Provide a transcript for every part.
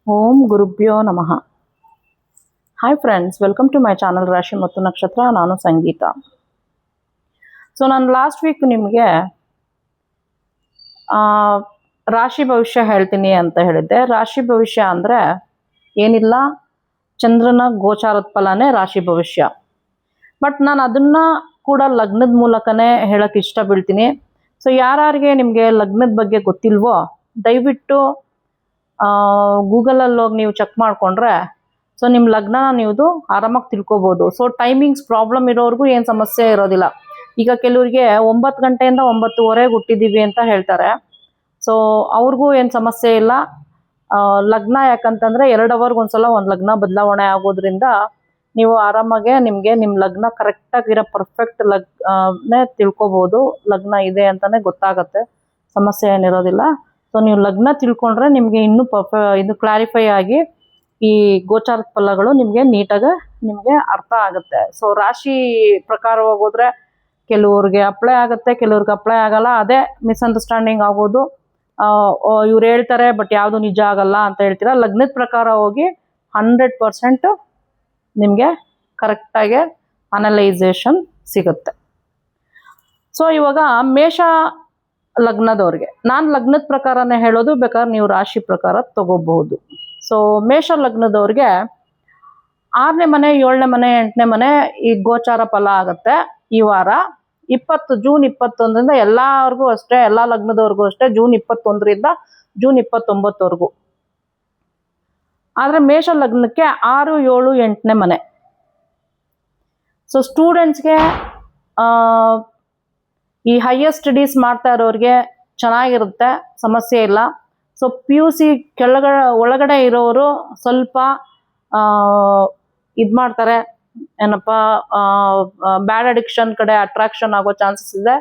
ಓಂ ಗುರುಭ್ಯೋ ನಮಃ. Hi friends, welcome to my channel ರಾಶಿ ಮತ್ತು ನಕ್ಷತ್ರ. ನಾನು ಸಂಗೀತ. ಸೊ ನಾನು ಲಾಸ್ಟ್ ವೀಕ್ ನಿಮಗೆ ರಾಶಿ ಭವಿಷ್ಯ ಹೇಳ್ತೀನಿ ಅಂತ ಹೇಳಿದ್ದೆ. ರಾಶಿ ಭವಿಷ್ಯ ಅಂದರೆ ಏನಿಲ್ಲ, ಚಂದ್ರನ ಗೋಚಾರದ ಫಲನೇ ರಾಶಿ ಭವಿಷ್ಯ. ಬಟ್ ನಾನು ಅದನ್ನು ಕೂಡ ಲಗ್ನದ ಮೂಲಕನೇ ಹೇಳೋಕ್ಕೆ ಇಷ್ಟ ಬೀಳ್ತೀನಿ. ಸೊ ಯಾರಿಗೆ ನಿಮಗೆ ಲಗ್ನದ ಬಗ್ಗೆ ಗೊತ್ತಿಲ್ವೋ ದಯವಿಟ್ಟು ಗೂಗಲಲ್ಲಿ ಹೋಗಿ ನೀವು ಚೆಕ್ ಮಾಡಿಕೊಂಡ್ರೆ ಸೊ ನಿಮ್ಮ ಲಗ್ನ ನೀವು ಆರಾಮಾಗಿ ತಿಳ್ಕೊಬೋದು. ಸೊ ಟೈಮಿಂಗ್ಸ್ ಪ್ರಾಬ್ಲಮ್ ಇರೋರಿಗೂ ಏನು ಸಮಸ್ಯೆ ಇರೋದಿಲ್ಲ. ಈಗ ಕೆಲವರಿಗೆ 9 ಗಂಟೆಯಿಂದ 9:30 ಹುಟ್ಟಿದ್ದೀವಿ ಅಂತ ಹೇಳ್ತಾರೆ. ಸೊ ಅವ್ರಿಗೂ ಏನು ಸಮಸ್ಯೆ ಇಲ್ಲ. ಲಗ್ನ ಯಾಕಂತಂದರೆ 2 ಅವರ್ಗೆ ಒಂದ್ಸಲ ಒಂದು ಲಗ್ನ ಬದಲಾವಣೆ ಆಗೋದ್ರಿಂದ ನೀವು ಆರಾಮಾಗೆ ನಿಮಗೆ ನಿಮ್ಮ ಲಗ್ನ ಕರೆಕ್ಟಾಗಿರೋ ಪರ್ಫೆಕ್ಟ್ ಲಗ್ನೇ ತಿಳ್ಕೊಬೋದು. ಲಗ್ನ ಇದೆ ಅಂತಲೇ ಗೊತ್ತಾಗತ್ತೆ, ಸಮಸ್ಯೆ ಏನಿರೋದಿಲ್ಲ. ಸೊ ನೀವು ಲಗ್ನ ತಿಳ್ಕೊಂಡ್ರೆ ನಿಮಗೆ ಇನ್ನೂ ಇದು ಕ್ಲಾರಿಫೈ ಆಗಿ ಈ ಗೋಚಾರದ ಫಲಗಳು ನಿಮಗೆ ನೀಟಾಗಿ ನಿಮಗೆ ಅರ್ಥ ಆಗುತ್ತೆ. ಸೊ ರಾಶಿ ಪ್ರಕಾರವಾಗಿ ಹೋದರೆ ಕೆಲವ್ರಿಗೆ ಅಪ್ಲೈ ಆಗುತ್ತೆ, ಕೆಲವ್ರಿಗೆ ಅಪ್ಲೈ ಆಗಲ್ಲ. ಅದೇ ಮಿಸ್ಅಂಡರ್ಸ್ಟ್ಯಾಂಡಿಂಗ್ ಆಗೋದು. ಇವ್ರು ಹೇಳ್ತಾರೆ ಬಟ್ ಯಾವುದು ನಿಜ ಆಗಲ್ಲ ಅಂತ ಹೇಳ್ತೀರಾ. ಲಗ್ನದ ಪ್ರಕಾರ ಹೋಗಿ 100% ನಿಮಗೆ ಕರೆಕ್ಟಾಗಿ ಅನಲೈಸೇಷನ್ ಸಿಗುತ್ತೆ. ಸೊ ಇವಾಗ ಮೇಷ ಲಗ್ನದವ್ರಿಗೆ ನಾನು ಲಗ್ನದ ಪ್ರಕಾರನೇ ಹೇಳೋದು, ಬೇಕಾದ್ರೆ ನೀವು ರಾಶಿ ಪ್ರಕಾರ ತಗೋಬಹುದು. ಸೊ ಮೇಷ ಲಗ್ನದವ್ರಿಗೆ 6ನೇ ಮನೆ, 7ನೇ ಮನೆ, 8ನೇ ಮನೆ ಈ ಗೋಚಾರ ಫಲ ಆಗುತ್ತೆ ಈ ವಾರ. ಜೂನ್ 21ರಿಂದ ಎಲ್ಲರಿಗೂ ಅಷ್ಟೇ, ಎಲ್ಲ ಲಗ್ನದವ್ರಿಗೂ ಅಷ್ಟೇ, ಜೂನ್ 21ರಿಂದ ಜೂನ್ 29ವರೆಗೂ. ಆದರೆ ಮೇಷ ಲಗ್ನಕ್ಕೆ 6, 7, 8ನೇ ಮನೆ. ಸೊ ಸ್ಟೂಡೆಂಟ್ಸ್ಗೆ ಈ ಹೈಯರ್ ಸ್ಟಡೀಸ್ ಮಾಡ್ತಾ ಇರೋರಿಗೆ ಚೆನ್ನಾಗಿರುತ್ತೆ, ಸಮಸ್ಯೆ ಇಲ್ಲ. ಸೊ PUC ಒಳಗಡೆ ಇರೋರು ಸ್ವಲ್ಪ ಇದು ಮಾಡ್ತಾರೆ, ಏನಪ್ಪ, ಬ್ಯಾಡ್ ಅಡಿಕ್ಷನ್ ಕಡೆ ಅಟ್ರಾಕ್ಷನ್ ಆಗೋ ಚಾನ್ಸಸ್ ಇದೆ.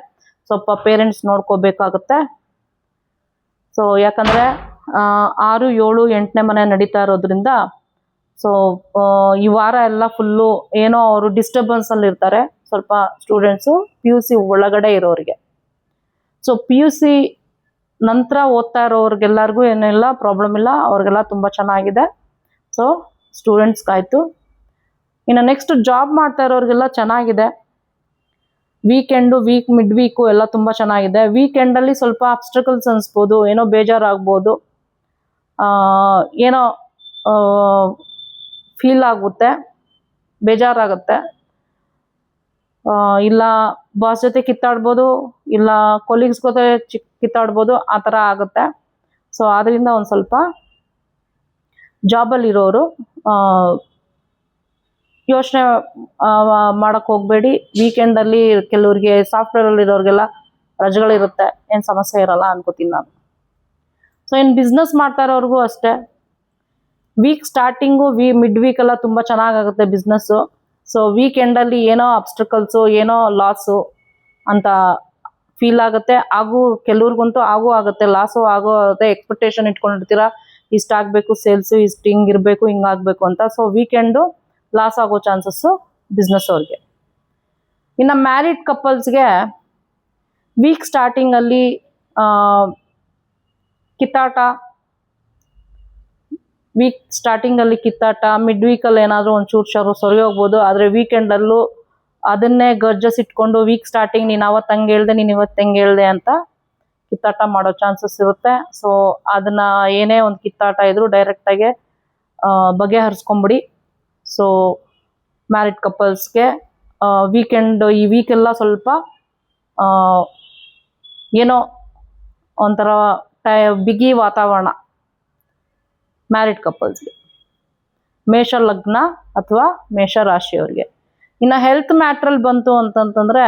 ಸ್ವಲ್ಪ ಪೇರೆಂಟ್ಸ್ ನೋಡ್ಕೋಬೇಕಾಗುತ್ತೆ. ಸೊ ಯಾಕಂದರೆ 6, 7, 8ನೇ ಮನೆ ನಡೀತಾ ಇರೋದ್ರಿಂದ ಸೊ ಈ ವಾರ ಎಲ್ಲ ಫುಲ್ಲು ಏನೋ ಅವರು ಡಿಸ್ಟರ್ಬೆನ್ಸಲ್ಲಿ ಇರ್ತಾರೆ ಸ್ವಲ್ಪ ಸ್ಟೂಡೆಂಟ್ಸು, PUC ಒಳಗಡೆ ಇರೋರಿಗೆ. ಸೊ PUC ನಂತರ ಓದ್ತಾ ಇರೋರಿಗೆಲ್ಲರಿಗೂ ಏನಿಲ್ಲ, ಪ್ರಾಬ್ಲಮ್ ಇಲ್ಲ, ಅವ್ರಿಗೆಲ್ಲ ತುಂಬ ಚೆನ್ನಾಗಿದೆ. ಸೊ ಸ್ಟೂಡೆಂಟ್ಸ್ಗಾಯಿತು. ಇನ್ನು ನೆಕ್ಸ್ಟ್ ಜಾಬ್ ಮಾಡ್ತಾ ಇರೋರಿಗೆಲ್ಲ ಚೆನ್ನಾಗಿದೆ. ವೀಕೆಂಡು, ಮಿಡ್ ವೀಕು ಎಲ್ಲ ತುಂಬ ಚೆನ್ನಾಗಿದೆ. ವೀಕೆಂಡಲ್ಲಿ ಸ್ವಲ್ಪ ಅಬ್ಸ್ಟಕಲ್ಸ್ ಅನಿಸ್ಬೋದು, ಏನೋ ಬೇಜಾರಾಗ್ಬೋದು, ಏನೋ ಫೀಲ್ ಆಗುತ್ತೆ, ಬೇಜಾರಾಗುತ್ತೆ. ಇಲ್ಲ ಬಾಸ್ ಜೊತೆ ಕಿತ್ತಾಡ್ಬೋದು, ಇಲ್ಲ ಕೊಲೀಗ್ಸ್ ಜೊತೆ ಕಿತ್ತಾಡ್ಬೋದು, ಆ ಥರ ಆಗುತ್ತೆ. ಸೊ ಆದ್ದರಿಂದ ಒಂದು ಸ್ವಲ್ಪ ಜಾಬಲ್ಲಿರೋರು ಯೋಚನೆ ಮಾಡೋಕ್ಕೆ ಹೋಗಬೇಡಿ. ವೀಕೆಂಡಲ್ಲಿ ಕೆಲವ್ರಿಗೆ ಸಾಫ್ಟ್ವೇರಲ್ಲಿರೋರಿಗೆಲ್ಲ ರಜೆಗಳಿರುತ್ತೆ, ಏನು ಸಮಸ್ಯೆ ಇರಲ್ಲ ಅನ್ಕೋತೀನಿ ನಾನು. ಸೊ ಇನ್ನು ಬಿಸ್ನೆಸ್ ಮಾಡ್ತಾ ಇರೋರಿಗೂ ಅಷ್ಟೇ, ವೀಕ್ ಸ್ಟಾರ್ಟಿಂಗು ಮಿಡ್ ವೀಕೆಲ್ಲ ತುಂಬ ಚೆನ್ನಾಗಾಗುತ್ತೆ ಬಿಸ್ನೆಸ್ಸು. ಸೊ ವೀಕೆಂಡಲ್ಲಿ ಏನೋ ಅಬ್ಸ್ಟಕಲ್ಸು, ಏನೋ ಲಾಸು ಅಂತ ಫೀಲ್ ಆಗುತ್ತೆ. ಕೆಲವ್ರಿಗಂತೂ ಆಗುತ್ತೆ, ಲಾಸು ಆಗುತ್ತೆ. ಎಕ್ಸ್ಪೆಕ್ಟೇಷನ್ ಇಟ್ಕೊಂಡಿರ್ತೀರ, ಇಷ್ಟು ಆಗಬೇಕು ಸೇಲ್ಸು, ಇಷ್ಟು ಹಿಂಗಿರಬೇಕು, ಹಿಂಗಾಗಬೇಕು ಅಂತ. ಸೊ ವೀಕೆಂಡು ಲಾಸ್ ಆಗೋ ಚಾನ್ಸಸ್ಸು ಬಿಸ್ನೆಸ್ ಅವ್ರಿಗೆ. ಇನ್ನು ಮ್ಯಾರಿಡ್ ಕಪಲ್ಸ್ಗೆ ವೀಕ್ ಸ್ಟಾರ್ಟಿಂಗಲ್ಲಿ ಕಿತ್ತಾಟ, ಮಿಡ್ ವೀಕಲ್ಲಿ ಏನಾದರೂ ಒಂಚೂರು ಸರಿ ಹೋಗ್ಬೋದು. ಆದರೆ ವೀಕೆಂಡಲ್ಲೂ ಅದನ್ನೇ ಗರ್ಜಸಿಟ್ಕೊಂಡು ವೀಕ್ ಸ್ಟಾರ್ಟಿಂಗ್ ನೀನು ಅವತ್ತು ಹಂಗೆ ಹೇಳ್ದೆ, ನೀನು ಇವತ್ತು ಹೆಂಗೆ ಹೇಳ್ದೆ ಅಂತ ಕಿತ್ತಾಟ ಮಾಡೋ ಚಾನ್ಸಸ್ ಇರುತ್ತೆ. ಸೊ ಅದನ್ನು ಏನೇ ಒಂದು ಕಿತ್ತಾಟ ಇದ್ರೂ ಡೈರೆಕ್ಟಾಗಿ ಬಗೆಹರಿಸ್ಕೊಂಬಿಡಿ. ಸೊ ಮ್ಯಾರಿಡ್ ಕಪಲ್ಸ್ಗೆ ಈ ವೀಕೆಲ್ಲ ಸ್ವಲ್ಪ ಏನೋ ಒಂಥರ ಬಿಗಿ ವಾತಾವರಣ ಮ್ಯಾರಿಡ್ ಕಪಲ್ಸ್ಗೆ, ಮೇಷ ಲಗ್ನ ಅಥವಾ ಮೇಷ ರಾಶಿಯವ್ರಿಗೆ. ಇನ್ನು ಹೆಲ್ತ್ ಮ್ಯಾಟ್ರಲ್ಲಿ ಬಂತು ಅಂತಂತಂದರೆ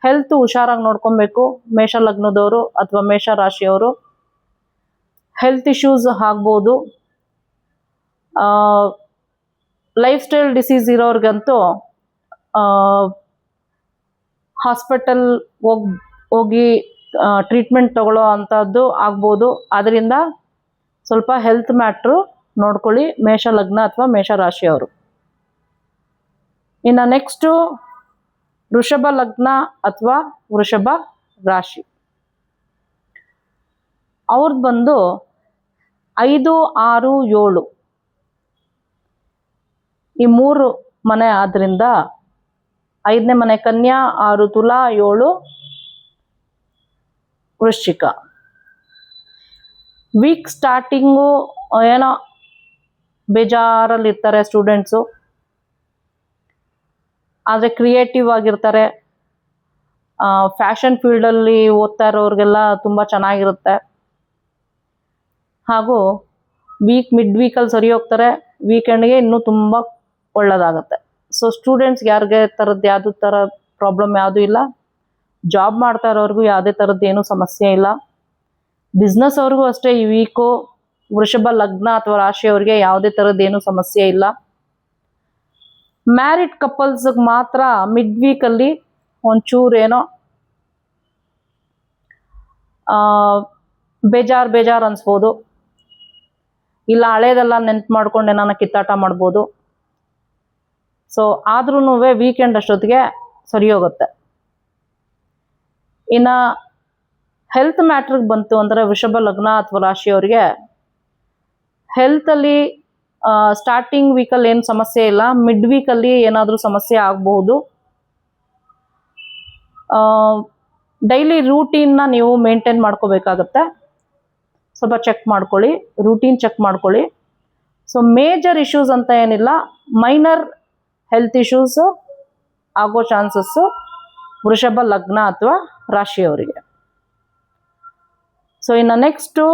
ಹೆಲ್ತ್ ಹುಷಾರಾಗಿ ನೋಡ್ಕೊಬೇಕು ಮೇಷ ಲಗ್ನದವರು ಅಥವಾ ಮೇಷ ರಾಶಿಯವರು. ಹೆಲ್ತ್ ಇಶ್ಯೂಸ್ ಆಗ್ಬೋದು. ಲೈಫ್ ಸ್ಟೈಲ್ ಡಿಸೀಸ್ ಇರೋರಿಗಂತೂ ಹಾಸ್ಪಿಟಲ್ ಹೋಗಿ ಟ್ರೀಟ್ಮೆಂಟ್ ತಗೊಳ್ಳೋ ಅಂಥದ್ದು ಆಗ್ಬೋದು. ಅದರಿಂದ ಸ್ವಲ್ಪ ಹೆಲ್ತ್ ಮ್ಯಾಟ್ರು ನೋಡ್ಕೊಳ್ಳಿ ಮೇಷ ಲಗ್ನ ಅಥವಾ ಮೇಷ ರಾಶಿಯವರು. ಇನ್ನು ನೆಕ್ಸ್ಟು ವೃಷಭ ಲಗ್ನ ಅಥವಾ ವೃಷಭ ರಾಶಿ. ಅವ್ರದ್ದು ಬಂದು 5, 6, 7 ಈ 3 ಮನೆ ಆದ್ರಿಂದ 5ನೇ ಮನೆ ಕನ್ಯಾ, 6 ತುಲಾ, 7 ವೃಶ್ಚಿಕ. ವೀಕ್ ಸ್ಟಾರ್ಟಿಂಗು ಏನೋ ಬೇಜಾರಲ್ಲಿ ಇರ್ತಾರೆ ಸ್ಟೂಡೆಂಟ್ಸು, ಆದರೆ ಕ್ರಿಯೇಟಿವ್ ಆಗಿರ್ತಾರೆ. ಫ್ಯಾಷನ್ ಫೀಲ್ಡಲ್ಲಿ ಓದ್ತಾ ಇರೋರಿಗೆಲ್ಲ ತುಂಬ ಚೆನ್ನಾಗಿರುತ್ತೆ. ಹಾಗೂ ಮಿಡ್ ವೀಕಲ್ಲಿ ಸರಿ ಹೋಗ್ತಾರೆ, ವೀಕೆಂಡ್ಗೆ ಇನ್ನೂ ತುಂಬ ಒಳ್ಳೆಯದಾಗತ್ತೆ. ಸೊ ಸ್ಟೂಡೆಂಟ್ಸ್ಗೆ ಯಾರಿಗೆ ಯಾವುದು ಥರ ಪ್ರಾಬ್ಲಮ್ ಯಾವುದೂ ಇಲ್ಲ. ಜಾಬ್ ಮಾಡ್ತಾ ಇರೋರಿಗೂ ಯಾವುದೇ ಥರದ್ದು ಏನೂ ಸಮಸ್ಯೆ ಇಲ್ಲ. ಬಿಸ್ನೆಸ್ ಅವ್ರಿಗೂ ಅಷ್ಟೇ ಈ ವೀಕು ವೃಷಭ ಲಗ್ನ ಅಥವಾ ರಾಶಿಯವ್ರಿಗೆ ಯಾವುದೇ ಥರದ್ದು ಏನೂ ಸಮಸ್ಯೆ ಇಲ್ಲ. ಮ್ಯಾರಿಡ್ ಕಪಲ್ಸ್ಗೆ ಮಾತ್ರ ಮಿಡ್ ವೀಕಲ್ಲಿ ಒಂಚೂರೇನೋ ಬೇಜಾರು ಅನಿಸ್ಬೋದು, ಇಲ್ಲ ಹಳೇದೆಲ್ಲ ನೆನ್ಪು ಮಾಡ್ಕೊಂಡು ಏನಾನ ಕಿತ್ತಾಟ ಮಾಡ್ಬೋದು. ಸೊ ಆದ್ರೂ ವೀಕೆಂಡ್ ಅಷ್ಟೊತ್ತಿಗೆ ಸರಿ ಹೋಗುತ್ತೆ. ಇನ್ನು ಹೆಲ್ತ್ ಮ್ಯಾಟ್ರಿಗೆ ಬಂತು ಅಂದರೆ ವೃಷಭ ಲಗ್ನ ಅಥವಾ ರಾಶಿಯವರಿಗೆ ಹೆಲ್ತಲ್ಲಿ ಸ್ಟಾರ್ಟಿಂಗ್ ವೀಕಲ್ಲಿ ಏನು ಸಮಸ್ಯೆ ಇಲ್ಲ, ಮಿಡ್ ವೀಕಲ್ಲಿ ಏನಾದರೂ ಸಮಸ್ಯೆ ಆಗಬಹುದು. ಡೈಲಿ ರೂಟೀನ್ನ ನೀವು ಮೇಂಟೈನ್ ಮಾಡ್ಕೋಬೇಕಾಗತ್ತೆ. ಸ್ವಲ್ಪ ಚೆಕ್ ಮಾಡ್ಕೊಳ್ಳಿ, ರೂಟೀನ್ ಚೆಕ್ ಮಾಡ್ಕೊಳ್ಳಿ. ಸೊ ಮೇಜರ್ ಇಶ್ಯೂಸ್ ಅಂತ ಏನಿಲ್ಲ, ಮೈನರ್ ಹೆಲ್ತ್ ಇಶ್ಯೂಸು ಆಗೋ ಚಾನ್ಸಸ್ಸು ವೃಷಭ ಲಗ್ನ ಅಥವಾ ರಾಶಿಯವರಿಗೆ. ಸೊ ಇನ್ನು ನೆಕ್ಸ್ಟು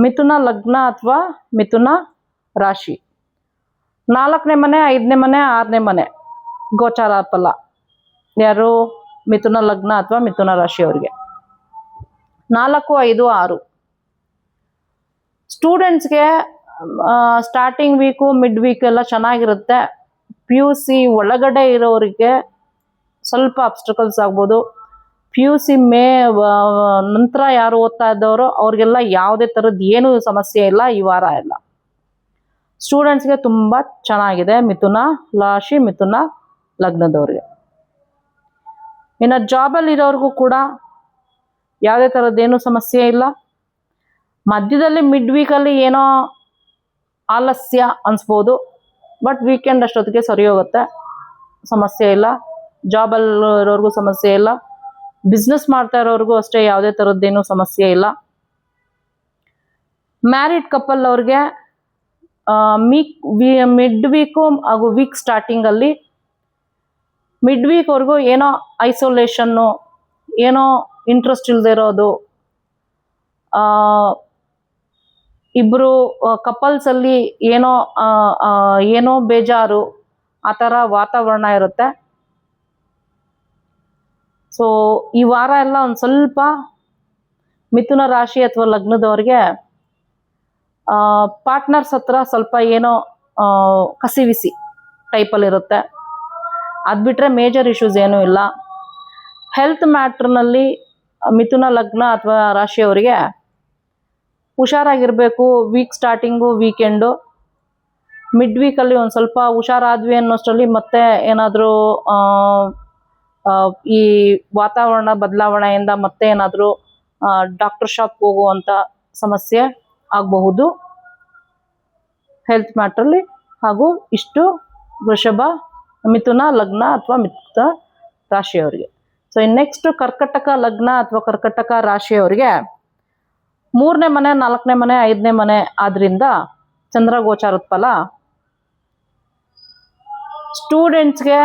ಮಿಥುನ ಲಗ್ನ ಅಥವಾ ಮಿಥುನ ರಾಶಿ. 4ನೇ ಮನೆ, 5ನೇ ಮನೆ, 6ನೇ ಮನೆ ಗೋಚಾರ ಫಲ ಯಾರು ಮಿಥುನ ಲಗ್ನ ಅಥವಾ ಮಿಥುನ ರಾಶಿಯವರಿಗೆ. 4, 5, 6 ಸ್ಟೂಡೆಂಟ್ಸ್ಗೆ ಸ್ಟಾರ್ಟಿಂಗ್ ವೀಕು ಮಿಡ್ ವೀಕ್ ಎಲ್ಲ ಚೆನ್ನಾಗಿರುತ್ತೆ. PUC ಒಳಗಡೆ ಇರೋರಿಗೆ ಸ್ವಲ್ಪ ಅಬ್ಸ್ಟ್ರಕಲ್ಸ್ ಆಗ್ಬೋದು. PUC ನಂತರ ಯಾರು ಓದ್ತಾ ಇದ್ದವರು ಅವ್ರಿಗೆಲ್ಲ ಯಾವುದೇ ಥರದ್ದು ಏನೂ ಸಮಸ್ಯೆ ಇಲ್ಲ ಈ ವಾರ ಎಲ್ಲ. ಸ್ಟೂಡೆಂಟ್ಸ್ಗೆ ತುಂಬ ಚೆನ್ನಾಗಿದೆ ಮಿಥುನ ರಾಶಿ ಮಿಥುನ ಲಗ್ನದವ್ರಿಗೆ. ಇನ್ನು ಜಾಬಲ್ಲಿ ಇರೋರಿಗೂ ಕೂಡ ಯಾವುದೇ ಥರದ್ದೇನೂ ಸಮಸ್ಯೆ ಇಲ್ಲ. ಮಧ್ಯದಲ್ಲಿ ಮಿಡ್ ವೀಕಲ್ಲಿ ಏನೋ ಆಲಸ್ಯ ಅನಿಸ್ಬೋದು, ಬಟ್ ವೀಕೆಂಡ್ ಅಷ್ಟೊತ್ತಿಗೆ ಸರಿ ಹೋಗುತ್ತೆ, ಸಮಸ್ಯೆ ಇಲ್ಲ. ಜಾಬಲ್ಲಿ ಇರೋರಿಗೂ ಸಮಸ್ಯೆ ಇಲ್ಲ, ಬಿಸ್ನೆಸ್ ಮಾಡ್ತಾ ಇರೋರಿಗೂ ಅಷ್ಟೇ ಯಾವುದೇ ಥರದ್ದೇನೂ ಸಮಸ್ಯೆ ಇಲ್ಲ. ಮ್ಯಾರಿಡ್ ಕಪಲ್ ಅವ್ರಿಗೆ ಮಿಡ್ ವೀಕು ಹಾಗೂ ವೀಕ್ ಸ್ಟಾರ್ಟಿಂಗಲ್ಲಿ ಮಿಡ್ ವೀಕ್ವರೆಗೂ ಏನೋ ಐಸೋಲೇಷನ್ನು, ಏನೋ ಇಂಟ್ರೆಸ್ಟ್ ಇಲ್ಲದೆ ಇರೋದು, ಇಬ್ಬರು ಕಪಲ್ಸಲ್ಲಿ ಏನೋ ಬೇಜಾರು ಆ ಥರ ವಾತಾವರಣ ಇರುತ್ತೆ. ಸೊ ಈ ವಾರ ಎಲ್ಲ ಒಂದು ಸ್ವಲ್ಪ ಮಿಥುನ ರಾಶಿ ಅಥವಾ ಲಗ್ನದವ್ರಿಗೆ ಪಾರ್ಟ್ನರ್ಸ್ ಹತ್ರ ಸ್ವಲ್ಪ ಏನೋ ಕಸಿವಿಸಿ ಟೈಪಲ್ಲಿರುತ್ತೆ. ಅದು ಬಿಟ್ಟರೆ ಮೇಜರ್ ಇಶ್ಯೂಸ್ ಏನೂ ಇಲ್ಲ. ಹೆಲ್ತ್ ಮ್ಯಾಟ್ರ್ನಲ್ಲಿ ಮಿಥುನ ಲಗ್ನ ಅಥವಾ ರಾಶಿಯವರಿಗೆ ಹುಷಾರಾಗಿರಬೇಕು. ವೀಕ್ ಸ್ಟಾರ್ಟಿಂಗು ವೀಕೆಂಡು, ಮಿಡ್ ವೀಕಲ್ಲಿ ಒಂದು ಸ್ವಲ್ಪ ಹುಷಾರಾದ್ವಿ ಅನ್ನೋಷ್ಟರಲ್ಲಿ ಮತ್ತೆ ಏನಾದರೂ ಈ ವಾತಾವರಣ ಬದಲಾವಣೆಯಿಂದ ಮತ್ತೆ ಏನಾದರೂ ಡಾಕ್ಟರ್ ಶಾಪ್ಗೆ ಹೋಗುವಂಥ ಸಮಸ್ಯೆ ಆಗಬಹುದು ಹೆಲ್ತ್ ಮ್ಯಾಟ್ರಲ್ಲಿ. ಹಾಗೂ ಇಷ್ಟು ಮಿಥುನ ಲಗ್ನ ಅಥವಾ ಮಿಥುನ ರಾಶಿಯವರಿಗೆ. ಸೊ ನೆಕ್ಸ್ಟ್ ಕರ್ಕಟಕ ಲಗ್ನ ಅಥವಾ ಕರ್ಕಟಕ ರಾಶಿಯವರಿಗೆ 3ನೇ ಮನೆ, 4ನೇ ಮನೆ, 5ನೇ ಮನೆ ಆದ್ರಿಂದ ಚಂದ್ರ ಗೋಚಾರದ ಫಲ ಸ್ಟೂಡೆಂಟ್ಸ್ಗೆ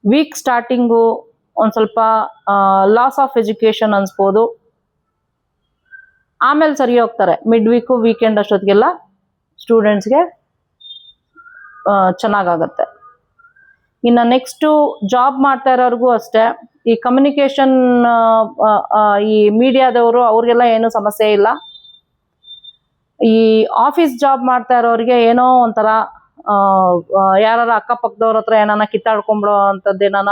ವೀಕ್ ಸ್ಟಾರ್ಟಿಂಗು ಒಂದು ಸ್ವಲ್ಪ ಲಾಸ್ ಆಫ್ ಎಜುಕೇಷನ್ ಅನಿಸ್ಬೋದು. ಆಮೇಲೆ ಸರಿ ಹೋಗ್ತಾರೆ. ಮಿಡ್ ವೀಕು ವೀಕೆಂಡ್ ಅಷ್ಟೊತ್ತಿಗೆಲ್ಲ ಸ್ಟೂಡೆಂಟ್ಸ್ಗೆ ಚೆನ್ನಾಗಾಗತ್ತೆ. ಇನ್ನು ನೆಕ್ಸ್ಟು ಜಾಬ್ ಮಾಡ್ತಾ ಇರೋರಿಗೂ ಅಷ್ಟೇ, ಈ ಕಮ್ಯುನಿಕೇಷನ್ ಈ ಮೀಡಿಯಾದವರು ಅವ್ರಿಗೆಲ್ಲ ಏನೂ ಸಮಸ್ಯೆ ಇಲ್ಲ. ಈ ಆಫೀಸ್ ಜಾಬ್ ಮಾಡ್ತಾ ಇರೋರಿಗೆ ಏನೋ ಒಂಥರ ಯಾರ ಅಕ್ಕಪಕ್ಕದವ್ರ ಹತ್ರ ಏನಾನ ಕಿತ್ತಾಡ್ಕೊಂಬಿಡೋ ಅಂಥದ್ದು ಏನಾನ